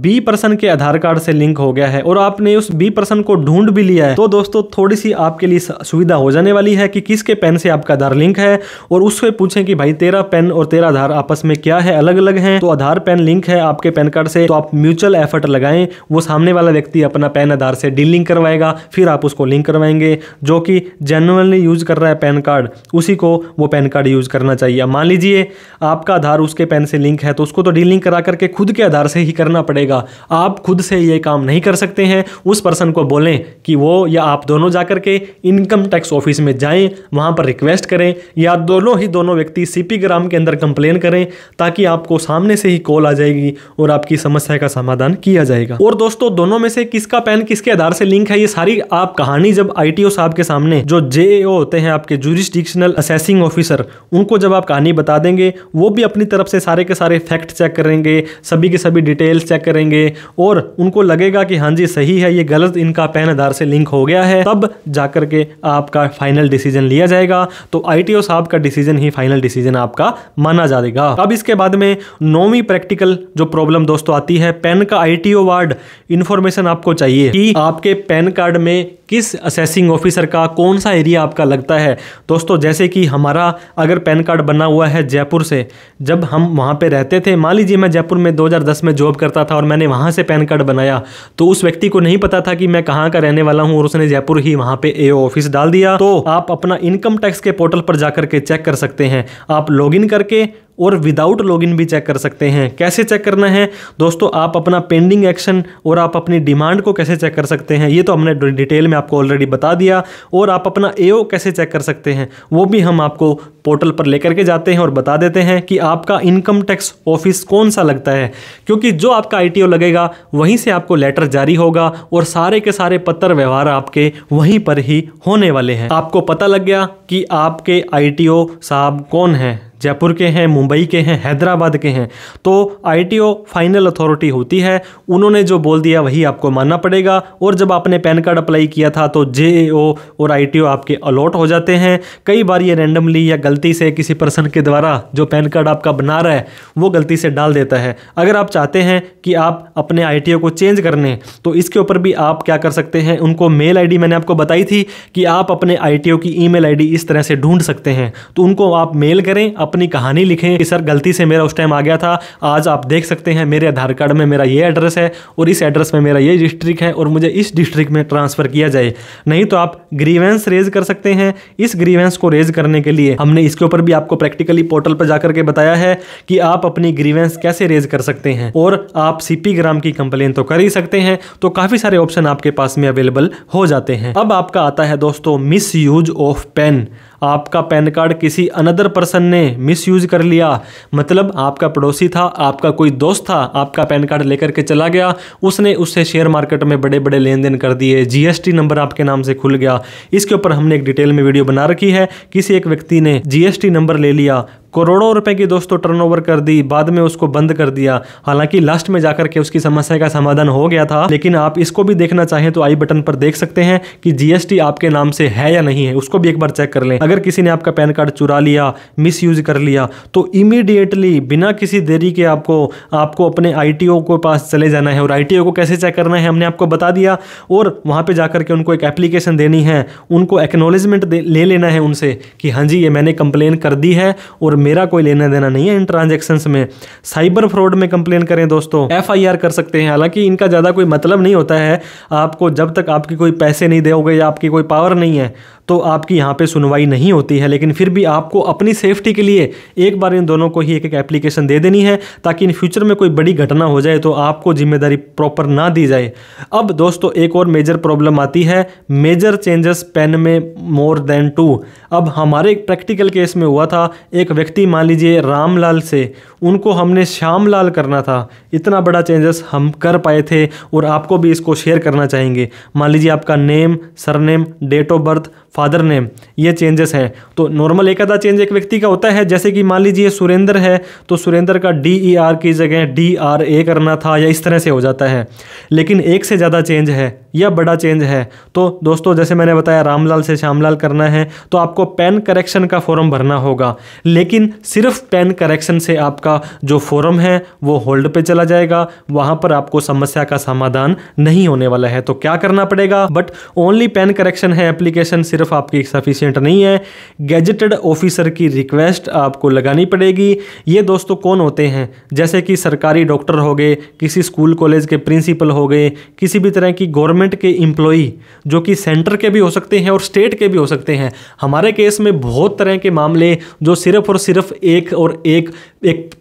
B पर्सन के आधार कार्ड से लिंक हो गया है और आपने उस B पर्सन को ढूंढ भी लिया है, तो दोस्तों थोड़ी सी आपके लिए सुविधा हो जाने वाली है कि किसके पेन से आपका आधार लिंक है और उससे पूछें कि भाई तेरा पेन और तेरा आधार आपस में क्या है, अलग अलग हैं, तो आधार पेन लिंक है आपके पैन कार्ड से, तो आप म्यूचुअल एफर्ट लगाएं। वो सामने वाला व्यक्ति अपना पेन आधार से डीलिंग करवाएगा, फिर आप उसको लिंक करवाएंगे। जो कि जेन्युइनली यूज कर रहा है पैन कार्ड, उसी को वो पैन कार्ड यूज करना चाहिए। मान लीजिए आपका आधार उसके पेन से लिंक है तो उसको तो डीलिंग करा करके खुद के आधार से ही करना पड़ेगा। आप खुद से ये काम नहीं कर सकते हैं। उस पर्सन को बोलें कि वो या आप दोनों जाकर के इनकम टैक्स ऑफिस में जाएं, वहां पर रिक्वेस्ट करें, या दोनों व्यक्ति CP ग्राम के अंदर कंप्लेन करें, ताकि आपको सामने से ही कॉल आ जाएगी और आपकी समस्या का समाधान किया जाएगा। और दोस्तों दोनों में से किसका पेन किसके आधार से लिंक है, ये सारी आप कहानी जब ITO साहब के सामने, जो JAO होते हैं आपके जुरिस्डिक्शनल असेसिंग ऑफिसर, उनको जब आप कहानी बता देंगे, वो भी अपनी तरफ से सारे के सारे फैक्ट चेक करेंगे, सभी के सभी डिटेल्स चेक करेंगे और उनको लगेगा कि हाँ जी सही है, ये गलत इनका पैन आधार से लिंक हो गया है, तब जाकर के आपका फाइनल डिसीजन लिया जाएगा। तो ITO साहब का डिसीजन ही फाइनल डिसीजन आपका माना जाएगा। अब इसके बाद में 9वीं प्रैक्टिकल जो प्रॉब्लम दोस्तों आती है, पैन का ITO वार्ड इंफॉर्मेशन आपको चाहिए कि आपके पैन कार्ड में किस असेसिंग ऑफिसर का कौन सा एरिया आपका लगता है। दोस्तों जैसे कि हमारा अगर पैन कार्ड बना हुआ है जयपुर से, जब हम वहाँ पे रहते थे, मान लीजिए मैं जयपुर में 2010 में जॉब करता था और मैंने वहाँ से पैन कार्ड बनाया, तो उस व्यक्ति को नहीं पता था कि मैं कहाँ का रहने वाला हूँ और उसने जयपुर ही वहाँ पे AO ऑफिस डाल दिया। तो आप अपना इनकम टैक्स के पोर्टल पर जाकर के चेक कर सकते हैं। आप लॉगिन करके और विदाउट लॉगिन भी चेक कर सकते हैं। कैसे चेक करना है दोस्तों, आप अपना पेंडिंग एक्शन और आप अपनी डिमांड को कैसे चेक कर सकते हैं, ये तो हमने डिटेल में आपको ऑलरेडी बता दिया। और आप अपना AO कैसे चेक कर सकते हैं वो भी हम आपको पोर्टल पर लेकर के जाते हैं और बता देते हैं कि आपका इनकम टैक्स ऑफिस कौन सा लगता है, क्योंकि जो आपका ITO लगेगा वहीं से आपको लेटर जारी होगा और सारे के सारे पत्र व्यवहार आपके वहीं पर ही होने वाले हैं। आपको पता लग गया कि आपके ITO साहब कौन है, जयपुर के हैं, मुंबई के हैं, हैदराबाद के हैं। तो ITO फाइनल अथॉरिटी होती है, उन्होंने जो बोल दिया वही आपको मानना पड़ेगा। और जब आपने पैन कार्ड अप्लाई किया था तो JAO और ITO आपके अलॉट हो जाते हैं। कई बार ये रैंडमली या गलती से किसी पर्सन के द्वारा जो पैन कार्ड आपका बना रहा है वो गलती से डाल देता है। अगर आप चाहते हैं कि आप अपने ITO को चेंज करने, तो इसके ऊपर भी आप क्या कर सकते हैं, उनको मेल ID मैंने आपको बताई थी कि आप अपने ITO की ईमेल ID इस तरह से ढूंढ सकते हैं। तो उनको आप मेल करें, अपनी कहानी लिखें कि सर गलती से मेरा उस टाइम आ गया था, आज आप देख सकते हैं मेरे आधार कार्ड में मेरा ये एड्रेस है और इस एड्रेस में मेरा ये डिस्ट्रिक्ट है और मुझे इस डिस्ट्रिक्ट में ट्रांसफ़र किया जाए। नहीं तो आप ग्रीवेंस रेज कर सकते हैं। इस ग्रीवेंस को रेज करने के लिए हमने इसके ऊपर भी आपको प्रैक्टिकली पोर्टल पर जाकर के बताया है कि आप अपनी ग्रीवेंस कैसे रेज कर सकते हैं। और आप CP ग्राम की कंप्लेन तो कर ही सकते हैं। तो काफ़ी सारे ऑप्शन आपके पास में अवेलेबल हो जाते हैं। अब आपका आता है दोस्तों मिस यूज ऑफ पेन। आपका पैन कार्ड किसी अनदर पर्सन ने मिसयूज कर लिया, मतलब आपका पड़ोसी था, आपका कोई दोस्त था, आपका पैन कार्ड लेकर के चला गया, उसने उससे शेयर मार्केट में बड़े बड़े लेन देन कर दिए, GST नंबर आपके नाम से खुल गया। इसके ऊपर हमने एक डिटेल में वीडियो बना रखी है। किसी एक व्यक्ति ने GST नंबर ले लिया, करोड़ों रुपए की दोस्तों टर्नओवर कर दी, बाद में उसको बंद कर दिया। हालांकि लास्ट में जाकर के उसकी समस्या का समाधान हो गया था, लेकिन आप इसको भी देखना चाहें तो आई बटन पर देख सकते हैं कि जीएसटी आपके नाम से है या नहीं है, उसको भी एक बार चेक कर लें। अगर किसी ने आपका पैन कार्ड चुरा लिया, मिसयूज कर लिया, तो इमीडिएटली बिना किसी देरी के आपको अपने आईटीओ के पास चले जाना है। और आईटीओ को कैसे चेक करना है हमने आपको बता दिया, और वहां पे जाकर के उनको एक एप्लीकेशन देनी है, उनको एक्नॉलेजमेंट ले लेना है उनसे कि हाँ जी ये मैंने कंप्लेन कर दी है और मेरा कोई लेना देना नहीं है इन ट्रांजैक्शंस में। साइबर फ्रॉड में कंप्लेन करें दोस्तों, एफआईआर कर सकते हैं। हालांकि इनका ज़्यादा कोई मतलब नहीं होता है, आपको जब तक आपकी कोई पैसे नहीं दोगे या आपकी कोई पावर नहीं है तो आपकी यहाँ पे सुनवाई नहीं होती है। लेकिन फिर भी आपको अपनी सेफ्टी के लिए एक बार इन दोनों को ही एक एप्लीकेशन दे देनी है, ताकि इन फ्यूचर में कोई बड़ी घटना हो जाए तो आपको जिम्मेदारी प्रॉपर ना दी जाए। अब दोस्तों एक और मेजर प्रॉब्लम आती है, मेजर चेंजेस पेन में मोर देन 2। अब हमारे एक प्रैक्टिकल केस में हुआ था, एक व्यक्ति मान लीजिए रामलाल से उनको हमने श्यामलाल करना था। इतना बड़ा चेंजेस हम कर पाए थे और आपको भी इसको शेयर करना चाहेंगे। मान लीजिए आपका name, surname, date of birth, father name, ये चेंजेस हैं। तो नॉर्मल एक आधा चेंज एक व्यक्ति का होता है, जैसे कि मान लीजिए सुरेंद्र है तो सुरेंद्र का DER की जगह DRA करना था, या इस तरह से हो जाता है। लेकिन एक से ज़्यादा चेंज है या बड़ा चेंज है तो दोस्तों जैसे मैंने बताया रामलाल से श्यामलाल करना है तो आपको पेन करेक्शन का फॉर्म भरना होगा। लेकिन सिर्फ पेन करेक्शन से आपका जो फॉर्म है वो होल्ड पे चला जाएगा, वहां पर आपको समस्या का समाधान नहीं होने वाला है। तो क्या करना पड़ेगा, बट ओनली पेन करेक्शन है एप्लीकेशन सिर्फ आपकी सफिशिएंट नहीं है, गैजेटेड ऑफिसर की रिक्वेस्ट आपको लगानी पड़ेगी। ये दोस्तों कौन होते हैं, जैसे कि सरकारी डॉक्टर हो गए, किसी स्कूल कॉलेज के प्रिंसिपल हो गए, किसी भी तरह की गवर्नमेंट के एम्प्लॉई जो कि सेंटर के भी हो सकते हैं और स्टेट के भी हो सकते हैं। हमारे केस में बहुत तरह के मामले जो सिर्फ और सिर्फ एक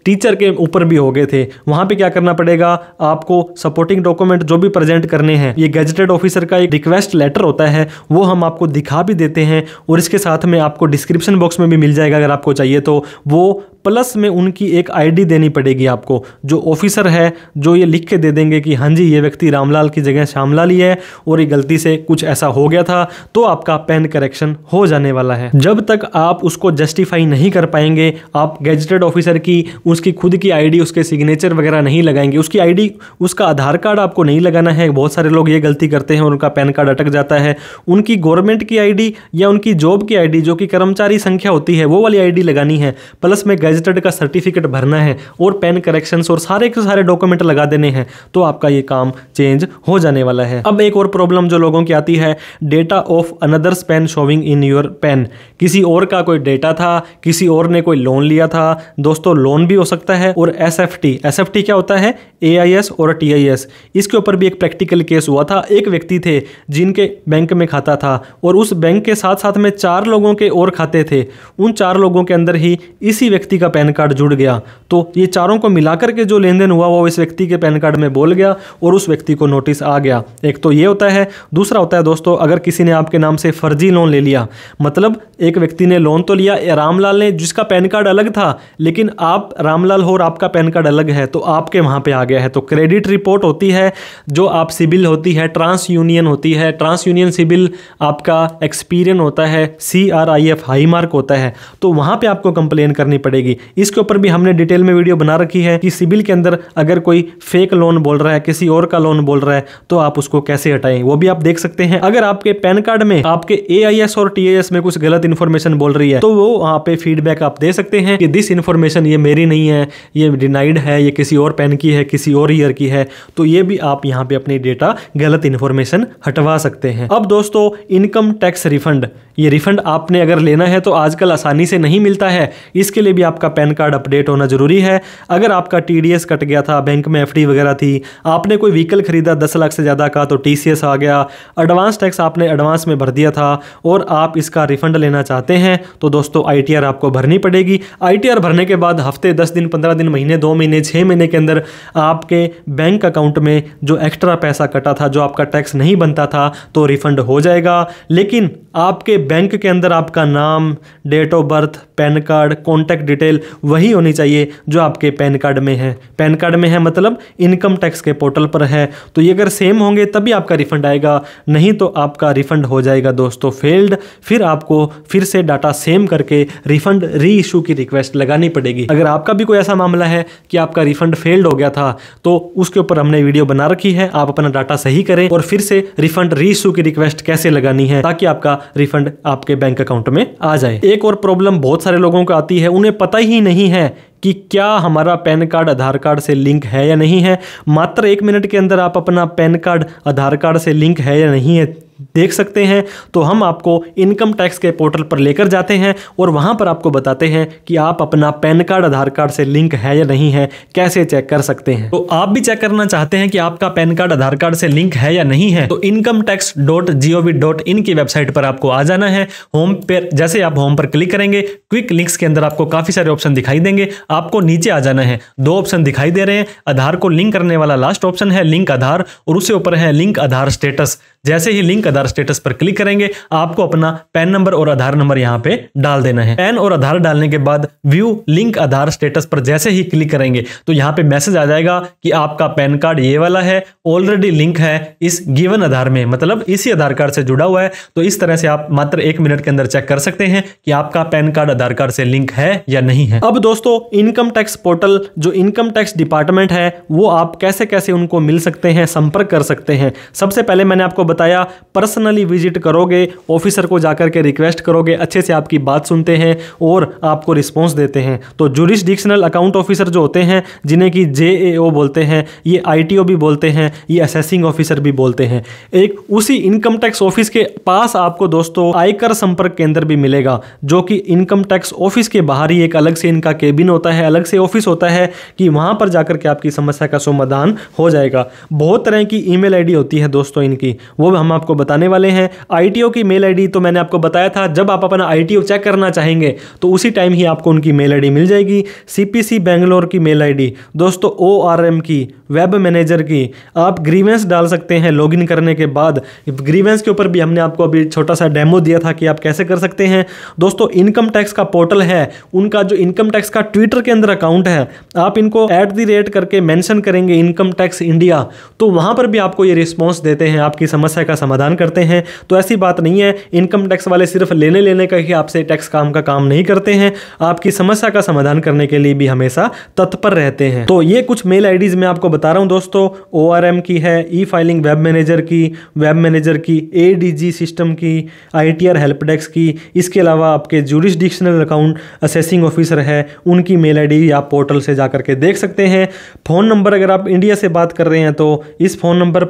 टीचर के ऊपर भी हो गए थे। वहां पे क्या करना पड़ेगा, आपको सपोर्टिंग डॉक्यूमेंट जो भी प्रेजेंट करने हैं, ये गैजेटेड ऑफिसर का एक रिक्वेस्ट लेटर होता है, वो हम आपको दिखा भी देते हैं और इसके साथ में आपको डिस्क्रिप्शन बॉक्स में भी मिल जाएगा अगर आपको चाहिए तो। वो प्लस में उनकी एक आईडी देनी पड़ेगी आपको, जो ऑफिसर है जो ये लिख के दे देंगे कि हाँ जी ये व्यक्ति रामलाल की जगह श्यामलाल ही है और ये गलती से कुछ ऐसा हो गया था, तो आपका पेन करेक्शन हो जाने वाला है। जब तक आप उसको जस्टिफाई नहीं कर पाएंगे, आप गैजेटेड ऑफिसर की उसकी खुद की आईडी, उसके सिग्नेचर वगैरह नहीं लगाएंगे, उसकी आईडी, उसका आधार कार्ड आपको नहीं लगाना है। बहुत सारे लोग ये गलती करते हैं और उनका पैन कार्ड अटक जाता है। उनकी गवर्नमेंट की आईडी या उनकी जॉब की आईडी जो कि कर्मचारी संख्या होती है वो वाली आईडी लगानी है, प्लस में गैजेटेड का सर्टिफिकेट भरना है और पेन करेक्शंस और सारे के सारे डॉक्यूमेंट लगा देने हैं, तो आपका ये काम चेंज हो जाने वाला है। अब एक और प्रॉब्लम जो लोगों की आती है, data of another's PAN showing in your PAN. किसी और का कोई डेटा था, किसी और ने कोई लोन लिया था, दोस्तों लोन भी हो सकता है। और एसएफटी क्या होता है, AIS और TIS, इसके ऊपर भी एक प्रैक्टिकल केस हुआ था। एक व्यक्ति थे जिनके बैंक में खाता था और उस बैंक के साथ साथ में 4 लोगों के और खाते थे। उन 4 लोगों के अंदर ही इसी व्यक्ति का पैन कार्ड जुड़ गया, तो ये चारों को मिलाकर के जो लेन देन हुआ वो इस व्यक्ति के पैन कार्ड में बोल गया और उस व्यक्ति को नोटिस आ गया। एक तो ये होता है। दूसरा होता है दोस्तों, अगर किसी ने आपके नाम से फर्जी लोन ले लिया, मतलब एक व्यक्ति ने लोन तो लिया, रामलाल ने, जिसका पैन कार्ड अलग था, लेकिन आप रामलाल हो और आपका पैन कार्ड अलग है, तो आपके वहां पे आ गया है। तो क्रेडिट रिपोर्ट होती है, जो आप सिबिल होती है, ट्रांस यूनियन होती है, ट्रांस यूनियन सिबिल आपका एक्सपीरियन होता है, CRIF हाई मार्क होता है, तो वहां पे आपको कंप्लेन करनी पड़ेगी। इसके ऊपर भी हमने डिटेल में वीडियो बना रखी है कि सिबिल के अंदर अगर कोई फेक लोन बोल रहा है, किसी और का लोन बोल रहा है, तो आप उसको कैसे हटाएं, वो भी आप देख सकते हैं। अगर आपके पैन कार्ड में आपके AIS और TIS में कुछ गलत इंफॉर्मेशन बोल रही है, तो वो वहां पे फीडबैक आप दे सकते हैं कि दिस इंफॉर्मेशन ये मेरी नहीं है, ये डिनाइड है, ये किसी और पेन की है, किसी और ईयर की है, तो ये भी आप यहाँ पे अपनी डेटा गलत इंफॉर्मेशन हटवा सकते हैं। अब दोस्तों इनकम टैक्स रिफंड, ये रिफंड आपने अगर लेना है तो आजकल आसानी से नहीं मिलता है, इसके लिए भी आपका पैन कार्ड अपडेट होना जरूरी है। अगर आपका TDS कट गया था, बैंक में FD वगैरह थी, आपने कोई व्हीकल खरीदा 10 लाख से ज़्यादा का, तो TCS आ गया, एडवांस टैक्स आपने एडवांस में भर दिया था और आप इसका रिफंड लेना चाहते हैं, तो दोस्तों ITR आपको भरनी पड़ेगी। ITR भरने के बाद हफ्ते, 10 दिन, 15 दिन, महीने, 2 महीने, 6 महीने के अंदर आपके बैंक अकाउंट में जो एक्स्ट्रा पैसा कटा था, जो आपका टैक्स नहीं बनता था, तो रिफंड हो जाएगा। लेकिन आपके बैंक के अंदर आपका नाम, date of birth, PAN card, contact detail वही होनी चाहिए जो आपके पैन कार्ड में है। पैन कार्ड में है मतलब इनकम टैक्स के पोर्टल पर है। तो ये अगर सेम होंगे तभी आपका रिफंड आएगा, नहीं तो आपका रिफंड हो जाएगा दोस्तों फेल्ड। फिर आपको फिर से डाटा सेम करके रिफंड री इशू की रिक्वेस्ट लगानी पड़ेगी। अगर आपका भी कोई ऐसा मामला है कि आपका रिफंड फेल्ड हो गया था तो उसके ऊपर हमने वीडियो बना रखी है, आप अपना डाटा सही करें और फिर से रिफंड री इशू की रिक्वेस्ट कैसे लगानी है ताकि आपका रिफंड आपके बैंक अकाउंट में आ जाए। एक और प्रॉब्लम बहुत सारे लोगों को आती है, उन्हें पता ही नहीं है कि क्या हमारा पैन कार्ड आधार कार्ड से लिंक है या नहीं है। मात्र 1 मिनट के अंदर आप अपना पैन कार्ड आधार कार्ड से लिंक है या नहीं है देख सकते हैं। तो हम आपको इनकम टैक्स के पोर्टल पर लेकर जाते हैं और वहां पर आपको बताते हैं कि आप अपना पैन कार्ड आधार कार्ड से लिंक है या नहीं है, कैसे चेक कर सकते हैं। तो आप भी चेक करना चाहते हैं कि आपका पैन कार्ड आधार कार्ड से लिंक है या नहीं है, तो incometax.gov.in की वेबसाइट पर आपको आ जाना है। होम पर जैसे आप होम पर क्लिक करेंगे, क्विक लिंक्स के अंदर आपको काफी सारे ऑप्शन दिखाई देंगे। आपको नीचे आ जाना है, 2 ऑप्शन दिखाई दे रहे हैं। आधार को लिंक करने वाला लास्ट ऑप्शन है लिंक आधार, और उससे ऊपर है लिंक आधार स्टेटस। जैसे ही लिंक आधार स्टेटस पर क्लिक करेंगे, आपको अपना पैन नंबर और आधार नंबर यहां पे डाल देना है। पैन और आधार डालने के बाद व्यू लिंक आधार स्टेटस पर जैसे ही क्लिक करेंगे तो यहां पे मैसेज आ जाएगा कि आपका पैन कार्ड ये वाला है, ऑलरेडी लिंक है इस गिवन आधार में, मतलब इसी आधार कार्ड से जुड़ा हुआ है। तो इस तरह से आप मात्र 1 मिनट के अंदर चेक कर सकते हैं कि आपका पैन कार्ड आधार कार्ड से लिंक है या नहीं है। अब दोस्तों इनकम टैक्स पोर्टल जो इनकम टैक्स डिपार्टमेंट है वो आप कैसे कैसे उनको मिल सकते हैं, संपर्क कर सकते हैं। सबसे पहले मैंने आपको बताया पर्सनली विजिट करोगे, ऑफिसर को जाकर के रिक्वेस्ट करोगे, अच्छे से आपकी बात सुनते हैं और आपको रिस्पॉन्स देते हैं। तो जुरिस्डिक्शनल अकाउंट ऑफिसर जो होते हैं, जिन्हें कि JAO बोलते हैं, ये ITO भी बोलते हैं, ये असेसिंग ऑफिसर भी बोलते हैं। एक उसी इनकम टैक्स ऑफिस के पास आपको दोस्तों आयकर संपर्क केंद्र भी मिलेगा, जो कि इनकम टैक्स ऑफिस के बाहर ही एक अलग से इनका केबिन होता है, अलग से ऑफिस होता है कि वहां पर जाकर के आपकी समस्या का समाधान हो जाएगा। बहुत तरह की ईमेल आईडी होती है दोस्तों इनकी, वो हम आपको बताने वाले हैं। ITO की मेल आईडी तो मैंने आपको बताया था, जब आप अपना ITO चेक करना चाहेंगे तो उसी टाइम ही आपको उनकी मेल आईडी मिल जाएगी। CPC बेंगलोर की मेल आईडी दोस्तों, ORM की, वेब मैनेजर की, आप ग्रीवेंस डाल सकते हैं लॉगिन करने के बाद। ग्रीवेंस के ऊपर भी हमने आपको अभी छोटा सा डेमो दिया था कि आप कैसे कर सकते हैं। दोस्तों इनकम टैक्स का पोर्टल है, उनका जो इनकम टैक्स का ट्विटर के अंदर अकाउंट है, आप इनको @ करके मेंशन करेंगे इनकम टैक्स इंडिया, तो वहां पर भी आपको ये रिस्पॉन्स देते हैं, आपकी समस्या का समाधान करते हैं। तो ऐसी बात नहीं है, इनकम टैक्स वाले सिर्फ लेने का ही आपसे टैक्स का काम नहीं करते हैं, आपकी समस्या का समाधान करने के लिए भी हमेशा तत्पर रहते हैं। तो ये कुछ मेल आईडीज मैं आपको बता रहा हूं दोस्तों, ORM की है, ई-फाइलिंग वेब मैनेजर की, ADG सिस्टम की, ITR हेल्प डेस्क की, इसके अलावा आपके जुरिस्डिक्शनल अकाउंट असेसिंग ऑफिसर है, उनकी मेल आईडी आप पोर्टल से जाकर के देख सकते हैं। फ़ोन नंबर अगर आप इंडिया से बात कर रहे हैं तो इस फ़ोन नंबर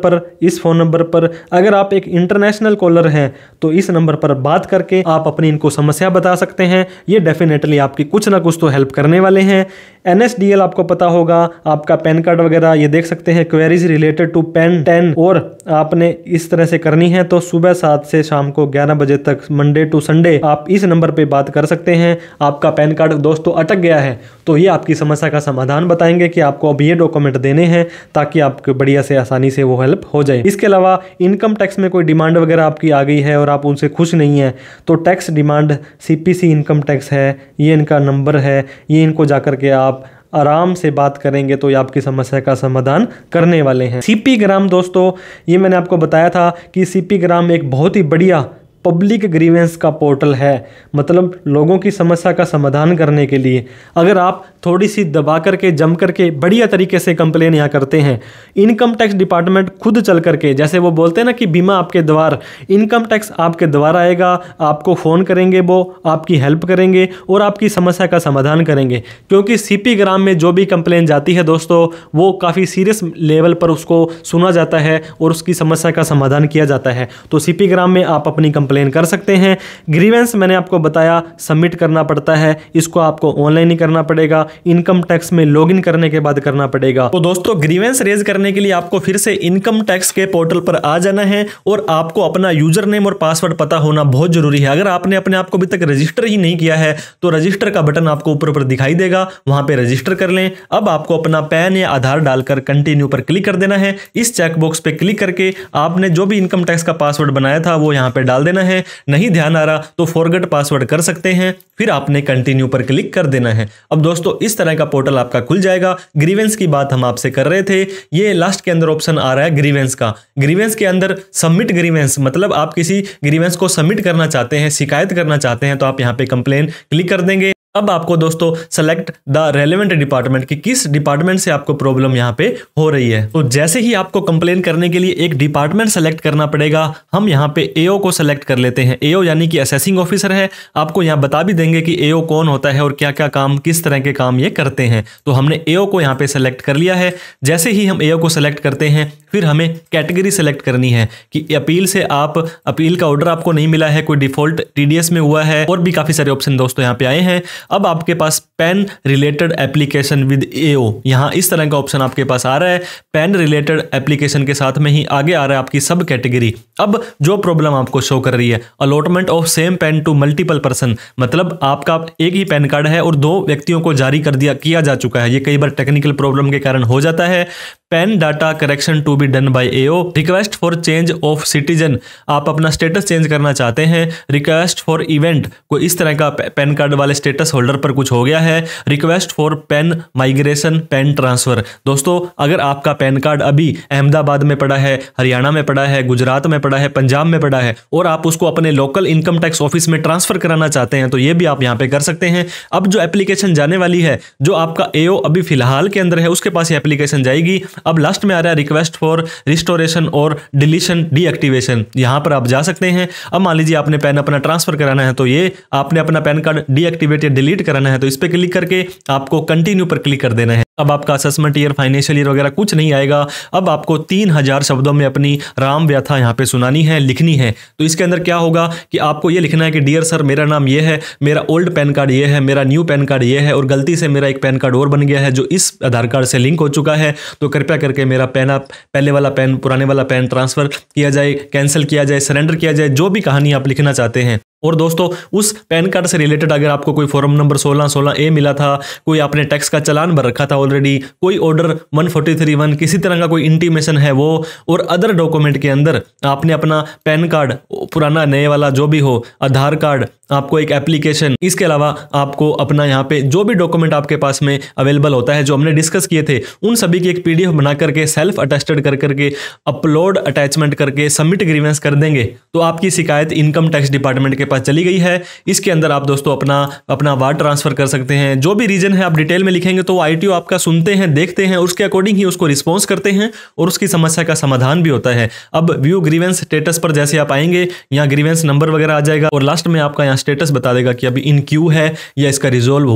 पर, अगर आप एक इंटरनेशनल कॉलर हैं तो इस नंबर पर बात करके आप अपनी इनको समस्या बता सकते हैं। ये डेफिनेटली आपकी कुछ ना कुछ तो हेल्प करने वाले हैं। NSDL आपको पता होगा, आपका पैन कार्ड वगैरह ये देख सकते हैं, क्वेरीज रिलेटेड टू पैन 10, और आपने इस तरह से करनी है तो सुबह 7 से शाम को 11 बजे तक मंडे टू संडे आप इस नंबर पे बात कर सकते हैं। आपका पैन कार्ड दोस्तों अटक गया है तो ये आपकी समस्या का समाधान बताएंगे कि आपको अब ये डॉक्यूमेंट देने हैं ताकि आपको बढ़िया से आसानी से वो हेल्प हो जाए। इसके अलावा इनकम टैक्स में कोई डिमांड वगैरह आपकी आ गई है और आप उनसे खुश नहीं है तो tax demand CPC income tax है, ये इनका नंबर है, ये इनको जाकर के आप आराम से बात करेंगे तो ये आपकी समस्या का समाधान करने वाले हैं। CP ग्राम दोस्तों, ये मैंने आपको बताया था कि CP ग्राम एक बहुत ही बढ़िया पब्लिक ग्रीवेंस का पोर्टल है, मतलब लोगों की समस्या का समाधान करने के लिए। अगर आप थोड़ी सी दबा करके जम करके बढ़िया तरीके से कंप्लेन यहाँ करते हैं, इनकम टैक्स डिपार्टमेंट खुद चल करके, जैसे वो बोलते हैं ना कि बीमा आपके द्वार, इनकम टैक्स आपके द्वार आएगा, आपको फ़ोन करेंगे, वो आपकी हेल्प करेंगे और आपकी समस्या का समाधान करेंगे। क्योंकि CP ग्राम में जो भी कंप्लेन जाती है दोस्तों, वो काफ़ी सीरियस लेवल पर उसको सुना जाता है और उसकी समस्या का समाधान किया जाता है। तो CP ग्राम में आप अपनी कंप्लेन कर सकते हैं। ग्रीवेंस मैंने आपको बताया सबमिट करना पड़ता है, इसको आपको ऑनलाइन ही करना पड़ेगा, इनकम टैक्स में लॉगिन करने के बाद करना पड़ेगा। तो दोस्तों ग्रीवेंस रेज करने के लिए आपको फिर से इनकम टैक्स के पोर्टल पर आ जाना है और आपको अपना यूजर नेम और पासवर्ड पता होना बहुत जरूरी है। अगर आपने अपने आप को अभी तक रजिस्टर ही नहीं किया है तो रजिस्टर का बटन आपको ऊपर दिखाई देगा, वहां पे रजिस्टर कर लें। अब आपको अपना पैन या आधार डालकर कंटिन्यू पर क्लिक कर देना है। इस चेकबॉक्स पे क्लिक करके आपने जो भी इनकम टैक्स का पासवर्ड बनाया था वो यहाँ पे डाल देना है। नहीं ध्यान आ रहा तो फॉरगेट पासवर्ड कर सकते हैं, फिर आपने कंटिन्यू पर क्लिक कर देना है। अब दोस्तों इस तरह का पोर्टल आपका खुल जाएगा। ग्रीवेंस की बात हम आपसे कर रहे थे, ये लास्ट के अंदर ऑप्शन आ रहा है ग्रीवेंस का। ग्रीवेंस के अंदर सबमिट ग्रीवेंस, मतलब आप किसी ग्रीवेंस को सबमिट करना चाहते हैं, शिकायत करना चाहते हैं, तो आप यहाँ पे कंप्लेन क्लिक कर देंगे। अब आपको दोस्तों सेलेक्ट द रेलेवेंट डिपार्टमेंट कि किस डिपार्टमेंट से आपको प्रॉब्लम यहाँ पे हो रही है। तो जैसे ही आपको कंप्लेन करने के लिए एक डिपार्टमेंट सेलेक्ट करना पड़ेगा, हम यहाँ पे एओ को सेलेक्ट कर लेते हैं। एओ यानी कि असेसिंग ऑफिसर है। आपको यहाँ बता भी देंगे कि एओ कौन होता है और क्या क्या काम, किस तरह के काम ये करते हैं। तो हमने एओ को यहाँ पे सेलेक्ट कर लिया है। जैसे ही हम एओ को सेलेक्ट करते हैं, फिर हमें कैटेगरी सेलेक्ट करनी है कि अपील से आप अपील का ऑर्डर आपको नहीं मिला है, कोई डिफॉल्ट टीडीएस में हुआ है, और भी काफी सारे ऑप्शन दोस्तों यहाँ पे आए हैं। अब आपके पास पैन रिलेटेड एप्लीकेशन विद एओ, यहां इस तरह का ऑप्शन आपके पास आ रहा है। पैन रिलेटेड एप्लीकेशन के साथ में ही आगे आ रहा है आपकी सब कैटेगरी। अब जो प्रॉब्लम आपको शो कर रही है, allotment of same PAN to multiple person, मतलब आपका एक ही पैन कार्ड है और 2 व्यक्तियों को जारी कर दिया किया जा चुका है। ये कई बार टेक्निकल प्रॉब्लम के कारण हो जाता है। PAN data correction to be done by AO. Request for change of citizen, आप अपना स्टेटस चेंज करना चाहते हैं। रिक्वेस्ट फॉर इवेंट, कोई इस तरह का पैन कार्ड वाले स्टेटस होल्डर पर कुछ हो गया है। Request for PAN migration, PAN transfer. दोस्तों अगर आपका पैन कार्ड अभी अहमदाबाद में पड़ा है, हरियाणा में पड़ा है, गुजरात में पड़ा है, पंजाब में पड़ा है, और आप उसको अपने लोकल इनकम टैक्स ऑफिस में ट्रांसफर कराना चाहते हैं, तो ये भी आप यहाँ पे कर सकते हैं। अब जो एप्लीकेशन जाने वाली है, जो आपका एओ अभी फिलहाल के अंदर है, उसके पास ये एप्लीकेशन जाएगी। अब लास्ट में आ रहा है रिक्वेस्ट फॉर रिस्टोरेशन और डिलीशन डीएक्टिवेशन, यहां पर आप जा सकते हैं। अब मान लीजिए आपने पैन अपना ट्रांसफर कराना है, तो ये आपने अपना पैन कार्ड डीएक्टिवेट या डिलीट कराना है, तो इस पे क्लिक करके आपको कंटिन्यू पर क्लिक कर देना है। अब आपका असेसमेंट ईयर, फाइनेंशियल ईयर वगैरह कुछ नहीं आएगा। अब आपको 3000 शब्दों में अपनी राम व्यथा यहाँ पे सुनानी है, लिखनी है। तो इसके अंदर क्या होगा कि आपको ये लिखना है कि डियर सर, मेरा नाम ये है, मेरा ओल्ड पैन कार्ड ये है, मेरा न्यू पैन कार्ड ये है, और गलती से मेरा एक पैन कार्ड और बन गया है जो इस आधार कार्ड से लिंक हो चुका है, तो कृपया करके मेरा पैन, आप पहले वाला पैन, पुराने वाला पैन ट्रांसफर किया जाए, कैंसिल किया जाए, सरेंडर किया जाए, जो भी कहानी आप लिखना चाहते हैं। और दोस्तों उस पैन कार्ड से रिलेटेड अगर आपको कोई फॉर्म नंबर 1616A मिला था, कोई आपने टैक्स का चालान भर रखा था ऑलरेडी, कोई ऑर्डर 143(1), किसी तरह का कोई इंटीमेशन है वो, और अदर डॉक्यूमेंट के अंदर आपने अपना पैन कार्ड, पुराना नए वाला जो भी हो, आधार कार्ड, आपको एक एप्लीकेशन, इसके अलावा आपको अपना यहाँ पे जो भी डॉक्यूमेंट आपके पास में अवेलेबल होता है जो हमने डिस्कस किए थे, उन सभी की एक PDF बना करके सेल्फ अटेस्टेड कर करके अपलोड अटैचमेंट करके सबमिट ग्रीवेंस कर देंगे, तो आपकी शिकायत इनकम टैक्स डिपार्टमेंट के पास चली गई है। इसके अंदर आप दोस्तों अपना वार ट्रांसफर कर सकते हैं। जो भी रीजन है आप डिटेल में लिखेंगे तो ITO आपका सुनते हैं, देखते हैं, उसके अकॉर्डिंग ही उसको रिस्पॉन्स करते हैं और उसकी समस्या का समाधान भी होता है। अब व्यू ग्रीवेंस स्टेटस पर जैसे आप आएंगे, यहाँ ग्रीवेंस नंबर वगैरह आ जाएगा और लास्ट में आपका यहाँ स्टेटस बता देगा कि अभी इन क्यू है या इसका रिजोल्व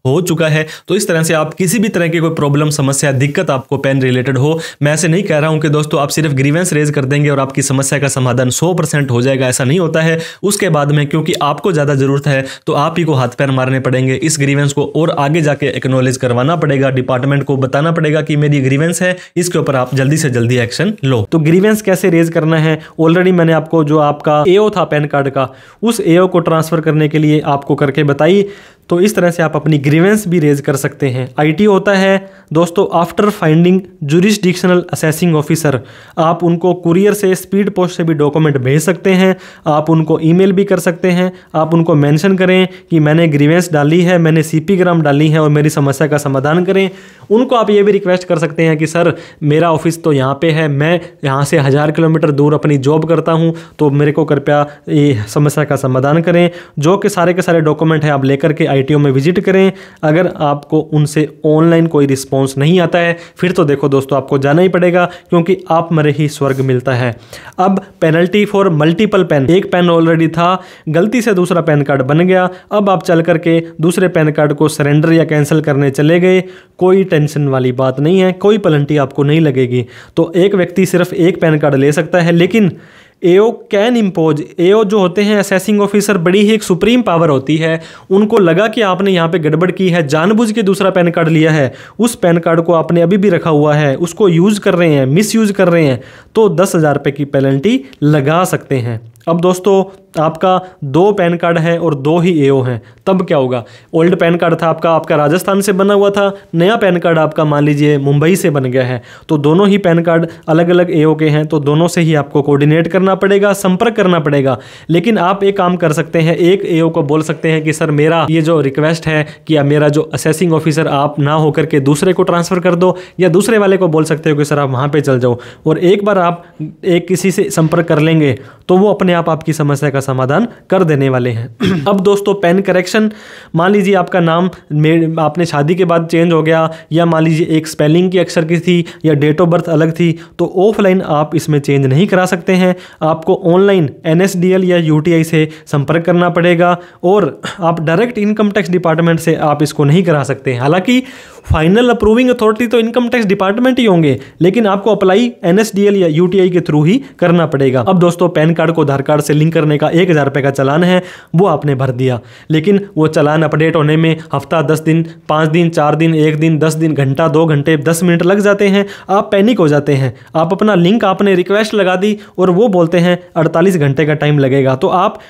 हो चुका है। तो इस तरह से आप किसी भी तरह की कोई प्रॉब्लम, समस्या, दिक्कत आपको पेन रिलेटेड हो, मैं ऐसे नहीं कह रहा हूं कि दोस्तों आप सिर्फ ग्रीवेंस रेज कर देंगे और आपकी समस्या का समाधान 100% हो जाएगा, ऐसा नहीं होता है। उसके बाद में क्योंकि आपको ज्यादा जरूरत है तो आप ही को हाथ पैर मारने पड़ेंगे इस ग्रीवेंस को, और आगे जाके एक्नॉलेज करवाना पड़ेगा, डिपार्टमेंट को बताना पड़ेगा कि मेरी ग्रीवेंस है, इसके ऊपर आप जल्दी से जल्दी एक्शन लो। तो ग्रीवेंस कैसे रेज करना है ऑलरेडी मैंने आपको, जो आपका एओ था पैन कार्ड का, उस एओ को ट्रांसफर करने के लिए आपको करके बताई। तो इस तरह से आप अपनी ग्रीवेंस भी रेज कर सकते हैं। ITO होता है दोस्तों after finding jurisdictional assessing officer. आप उनको कुरियर से, स्पीड पोस्ट से भी डॉक्यूमेंट भेज सकते हैं, आप उनको ईमेल भी कर सकते हैं। आप उनको मेंशन करें कि मैंने ग्रीवेंस डाली है, मैंने CP ग्राम डाली है और मेरी समस्या का समाधान करें। उनको आप ये भी रिक्वेस्ट कर सकते हैं कि सर मेरा ऑफिस तो यहाँ पे है, मैं यहाँ से 1000 किलोमीटर दूर अपनी जॉब करता हूँ, तो मेरे को कृपया ये समस्या का समाधान करें। जो कि सारे के सारे डॉक्यूमेंट है आप लेकर के ITO में विजिट करें। अगर आपको उनसे ऑनलाइन कोई रिस्पॉन्स नहीं आता है, फिर तो देखो दोस्तों आपको जाना ही पड़ेगा, क्योंकि आप मरे ही स्वर्ग मिलता है। अब पेनल्टी फॉर मल्टीपल पेन, एक पेन ऑलरेडी था, गलती से दूसरा पैन कार्ड बन गया, अब आप चल करके दूसरे पैन कार्ड को सरेंडर या कैंसिल करने चले गए, कोई टेंशन वाली बात नहीं है, कोई पेनल्टी आपको नहीं लगेगी। तो एक व्यक्ति सिर्फ एक पैन कार्ड ले सकता है, लेकिन एओ कैन इम्पोज, एओ जो होते हैं असेसिंग ऑफिसर, बड़ी ही एक सुप्रीम पावर होती है। उनको लगा कि आपने यहाँ पे गड़बड़ की है, जानबूझ के दूसरा पैन कार्ड लिया है, उस पैन कार्ड को आपने अभी भी रखा हुआ है, उसको यूज़ कर रहे हैं, मिस यूज़ कर रहे हैं, तो 10,000 रुपये की पेनल्टी लगा सकते हैं। अब दोस्तों आपका 2 पैन कार्ड है और 2 ही एओ हैं, तब क्या होगा? ओल्ड पैन कार्ड था आपका राजस्थान से बना हुआ था, नया पैन कार्ड आपका मान लीजिए मुंबई से बन गया है, तो दोनों ही पैन कार्ड अलग अलग एओ के हैं, तो दोनों से ही आपको कोऑर्डिनेट करना पड़ेगा, संपर्क करना पड़ेगा। लेकिन आप एक काम कर सकते हैं, एक एओ को बोल सकते हैं कि सर मेरा ये जो रिक्वेस्ट है कि मेरा जो असेसिंग ऑफिसर आप ना होकर के दूसरे को ट्रांसफर कर दो, या दूसरे वाले को बोल सकते हो कि सर आप वहाँ पे चल जाओ। और एक बार आप एक किसी से संपर्क कर लेंगे तो वो अपने आप आपकी समस्या का समाधान कर देने वाले हैं। अब दोस्तों पैन करेक्शन, मान लीजिए आपका नाम आपने शादी के बाद चेंज हो गया, या मान लीजिए एक स्पेलिंग की अक्षर की थी, या डेट ऑफ बर्थ अलग थी, तो ऑफलाइन आप इसमें चेंज नहीं करा सकते हैं। आपको ऑनलाइन NSDL या UTI से संपर्क करना पड़ेगा, और आप डायरेक्ट इनकम टैक्स डिपार्टमेंट से आप इसको नहीं करा सकते। हालांकि फाइनल अप्रूविंग अथॉरिटी तो इनकम टैक्स डिपार्टमेंट ही होंगे, लेकिन आपको अप्लाई NSDL या UTI के थ्रू ही करना पड़ेगा। अब दोस्तों पैन कार्ड को आधार कार्ड से लिंक करने का 1000 रुपये का चालान है, वो आपने भर दिया, लेकिन वो चालान अपडेट होने में हफ्ता, 10 दिन, 5 दिन, 4 दिन, 1 दिन, 10 दिन, घंटा, 2 घंटे, 10 मिनट लग जाते हैं। आप पैनिक हो जाते हैं, आप अपना लिंक आपने रिक्वेस्ट लगा दी और वो बोलते हैं 48 घंटे का टाइम लगेगा। तो आप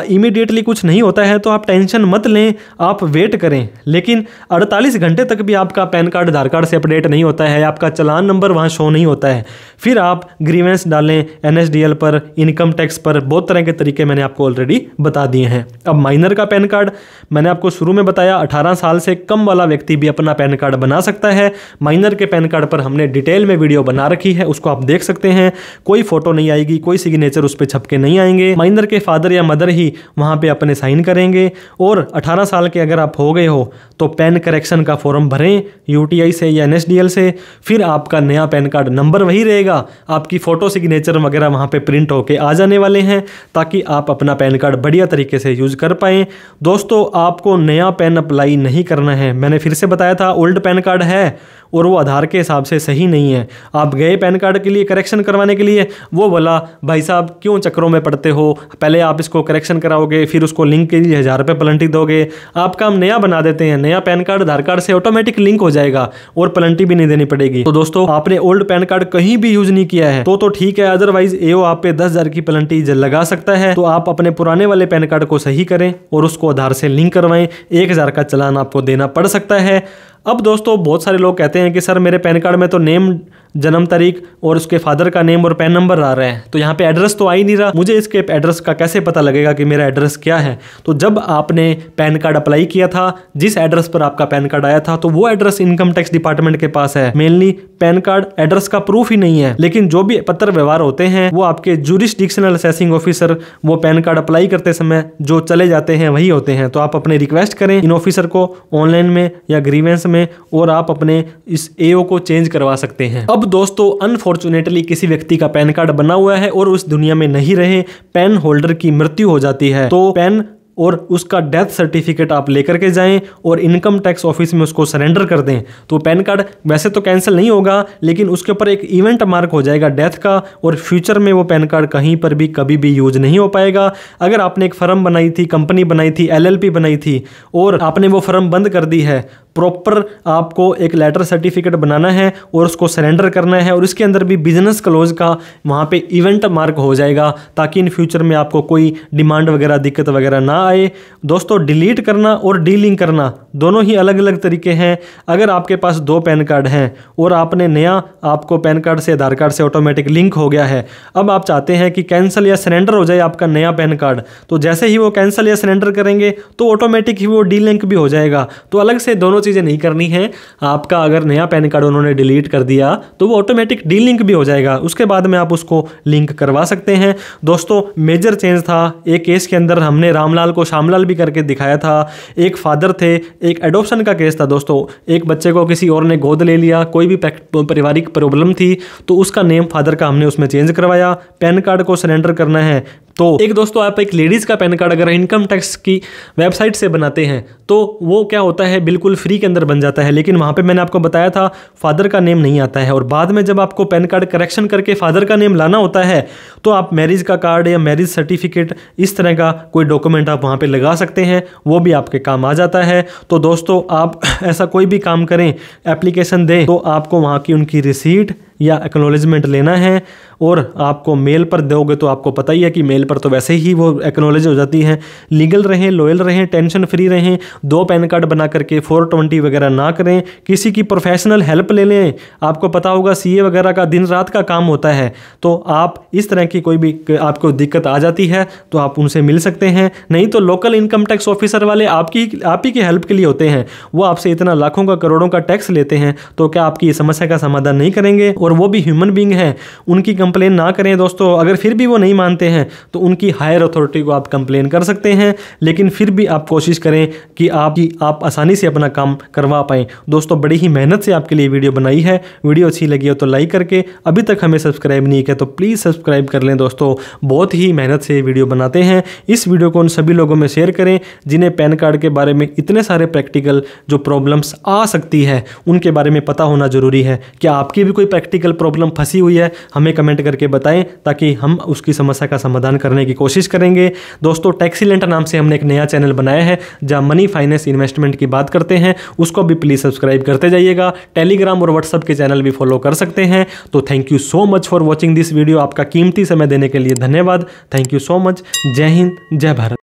इमीडिएटली कुछ नहीं होता है तो आप टेंशन मत लें, आप वेट करें। लेकिन 48 घंटे तक भी आपका पैन कार्ड आधार कार्ड से अपडेट नहीं होता है, आपका चालान नंबर वहाँ शो नहीं होता है, फिर आप ग्रीवेंस डालें NSDL पर, इनकम टैक्स पर, बहुत तरह के तरीके मैंने आपको ऑलरेडी बता दिए हैं। अब माइनर का पैन कार्ड, मैंने आपको शुरू में बताया 18 साल से कम वाला व्यक्ति भी अपना पैन कार्ड बना सकता है। माइनर के पैन कार्ड पर हमने डिटेल में वीडियो बना रखी है, उसको आप देख सकते हैं। कोई फोटो नहीं आएगी, कोई सिग्नेचर उस पर छपके नहीं आएंगे। माइनर के फादर या मदर ही वहां पे अपने साइन करेंगे। और 18 साल के अगर आप हो गए हो तो पैन करेक्शन का फॉर्म भरें UTI से या NSDL से, फिर आपका नया पैन कार्ड नंबर वही रहेगा, आपकी फोटो सिग्नेचर वगैरह वहां पे प्रिंट होके आ जाने वाले हैं, ताकि आप अपना पैन कार्ड बढ़िया तरीके से यूज कर पाएं। दोस्तों आपको नया पैन अप्लाई नहीं करना है, मैंने फिर से बताया था ओल्ड पैन कार्ड है और वो आधार के हिसाब से सही नहीं है। आप गए पैन कार्ड के लिए करेक्शन करवाने के लिए, वो बोला भाई साहब क्यों चक्करों में पड़ते हो, पहले आप इसको करेक्शन कराओगे, फिर उसको लिंक के लिए 1000 रुपये प्लंटी दोगे। आपका हम नया बना देते हैं, नया पैन कार्ड आधार कार्ड से ऑटोमेटिक लिंक हो जाएगा और प्लंटी भी नहीं देनी पड़ेगी। तो दोस्तों आपने ओल्ड पैन कार्ड कहीं भी यूज नहीं किया है तो ठीक है, अदरवाइज एओ आप पे 10,000 की प्लंटी लगा सकता है। तो आप अपने पुराने वाले पैन कार्ड को सही करें और उसको आधार से लिंक करवाएं, 1000 का चालान आपको देना पड़ सकता है। अब दोस्तों बहुत सारे लोग कहते हैं कि सर मेरे पैन कार्ड में तो नेम, जन्म तारीख और उसके फादर का नेम और पैन नंबर आ रहा है, तो यहाँ पे एड्रेस तो आ ही नहीं रहा, मुझे इसके एड्रेस का कैसे पता लगेगा कि मेरा एड्रेस क्या है? तो जब आपने पैन कार्ड अप्लाई किया था, जिस एड्रेस पर आपका पैन कार्ड आया था, तो वो एड्रेस इनकम टैक्स डिपार्टमेंट के पास है। मेनली पैन कार्ड एड्रेस का प्रूफ ही नहीं है, लेकिन जो भी पत्र व्यवहार होते हैं वो आपके जुरिस्डिक्शनल असेसिंग ऑफिसर वो पैन कार्ड अप्लाई करते समय जो चले जाते हैं वही होते हैं। तो आप अपने रिक्वेस्ट करें इन ऑफिसर को ऑनलाइन में या ग्रीवेंस में, और आप अपने इस एओ को चेंज करवा सकते हैं। अब दोस्तों अनफॉर्चुनेटली किसी व्यक्ति का पैन कार्ड बना हुआ है और उस दुनिया में नहीं रहे, पैन होल्डर की मृत्यु हो जाती है, तो पैन और उसका डेथ सर्टिफिकेट आप लेकर के जाएं और इनकम टैक्स ऑफिस में उसको सरेंडर कर दें। तो पैन कार्ड वैसे तो कैंसिल नहीं होगा, लेकिन उसके ऊपर एक इवेंट मार्क हो जाएगा डेथ का, और फ्यूचर में वो पैन कार्ड कहीं पर भी कभी भी यूज नहीं हो पाएगा। अगर आपने एक फर्म बनाई थी, कंपनी बनाई थी, LLP बनाई थी और आपने वो फर्म बंद कर दी है, प्रॉपर आपको एक लेटर सर्टिफिकेट बनाना है और उसको सरेंडर करना है, और इसके अंदर भी बिजनेस क्लोज का वहाँ पे इवेंट मार्क हो जाएगा, ताकि इन फ्यूचर में आपको कोई डिमांड वगैरह, दिक्कत वगैरह ना आए। दोस्तों डिलीट करना और डीलिंक करना दोनों ही अलग अलग तरीके हैं। अगर आपके पास 2 पैन कार्ड हैं और आपने नया, आपको पैन कार्ड से आधार कार्ड से ऑटोमेटिक लिंक हो गया है, अब आप चाहते हैं कि कैंसिल या सरेंडर हो जाए आपका नया पैन कार्ड, तो जैसे ही वो कैंसिल या सरेंडर करेंगे तो ऑटोमेटिक ही वो डीलिंक भी हो जाएगा। तो अलग से दोनों चीज़ें नहीं करनी है। आपका अगर नया पैन कार्ड उन्होंने डिलीट कर दिया तो वो ऑटोमेटिक डीलिंक भी हो जाएगा, उसके बाद में आप उसको लिंक करवा सकते हैं। दोस्तों मेजर चेंज था, एक केस के अंदर हमने रामलाल को श्यामलाल भी करके दिखाया था। एक फादर थे, एक एडॉप्शन का केस था दोस्तों, एक बच्चे को किसी और ने गोद ले लिया, कोई भी पारिवारिक प्रॉब्लम थी, तो उसका नेम फादर का हमने उसमें चेंज करवाया। पैन कार्ड को सरेंडर करना है तो एक दोस्तों आप एक लेडीज़ का पैन कार्ड अगर इनकम टैक्स की वेबसाइट से बनाते हैं तो वो क्या होता है, बिल्कुल फ्री के अंदर बन जाता है, लेकिन वहाँ पे मैंने आपको बताया था फादर का नेम नहीं आता है, और बाद में जब आपको पैन कार्ड करेक्शन करके फादर का नेम लाना होता है तो आप मैरिज का कार्ड या मैरिज सर्टिफिकेट इस तरह का कोई डॉक्यूमेंट आप वहाँ पे लगा सकते हैं, वो भी आपके काम आ जाता है। तो दोस्तों आप ऐसा कोई भी काम करें, एप्लीकेशन दें, तो आपको वहाँ की उनकी रिसीट या एक्नॉलेजमेंट लेना है, और आपको मेल पर दोगे तो आपको पता ही है कि मेल पर तो वैसे ही वो एक्नॉलेज हो जाती है। लीगल रहें, लॉयल रहें, टेंशन फ्री रहें, 2 पैन कार्ड बना करके 420 वगैरह ना करें, किसी की प्रोफेशनल हेल्प ले लें। आपको पता होगा सीए वगैरह का दिन रात का काम होता है, तो आप इस तरह की कोई भी आपको दिक्कत आ जाती है तो आप उनसे मिल सकते हैं। नहीं तो लोकल इनकम टैक्स ऑफिसर वाले आप ही की हेल्प के लिए होते हैं। वो आपसे इतना लाखों का करोड़ों का टैक्स लेते हैं, तो क्या आपकी इस समस्या का समाधान नहीं करेंगे? और वो भी ह्यूमन बीइंग है, उनकी कंप्लेन ना करें दोस्तों। अगर फिर भी वो नहीं मानते हैं तो उनकी हायर अथॉरिटी को आप कंप्लेन कर सकते हैं, लेकिन फिर भी आप कोशिश करें कि आप आसानी से अपना काम करवा पाएं। दोस्तों बड़ी ही मेहनत से आपके लिए वीडियो बनाई है। वीडियो अच्छी लगी हो तो लाइक करके, अभी तक हमें सब्सक्राइब नहीं किया तो प्लीज़ सब्सक्राइब कर लें दोस्तों। बहुत ही मेहनत से वीडियो बनाते हैं। इस वीडियो को उन सभी लोगों में शेयर करें जिन्हें पैन कार्ड के बारे में इतने सारे प्रैक्टिकल जो प्रॉब्लम्स आ सकती है उनके बारे में पता होना जरूरी है। क्या आपकी भी कोई प्रैक्टिकल प्रॉब्लम फंसी हुई है? हमें कमेंट करके बताएं ताकि हम उसकी समस्या का समाधान करने की कोशिश करेंगे। दोस्तों टैक्सीलेंट नाम से हमने एक नया चैनल बनाया है जहां मनी फाइनेंस इन्वेस्टमेंट की बात करते हैं, उसको भी प्लीज़ सब्सक्राइब करते जाइएगा। टेलीग्राम और व्हाट्सएप के चैनल भी फॉलो कर सकते हैं। तो thank you so much for watching this video. आपका कीमती समय देने के लिए धन्यवाद। Thank you so much. जय हिंद, जय भारत।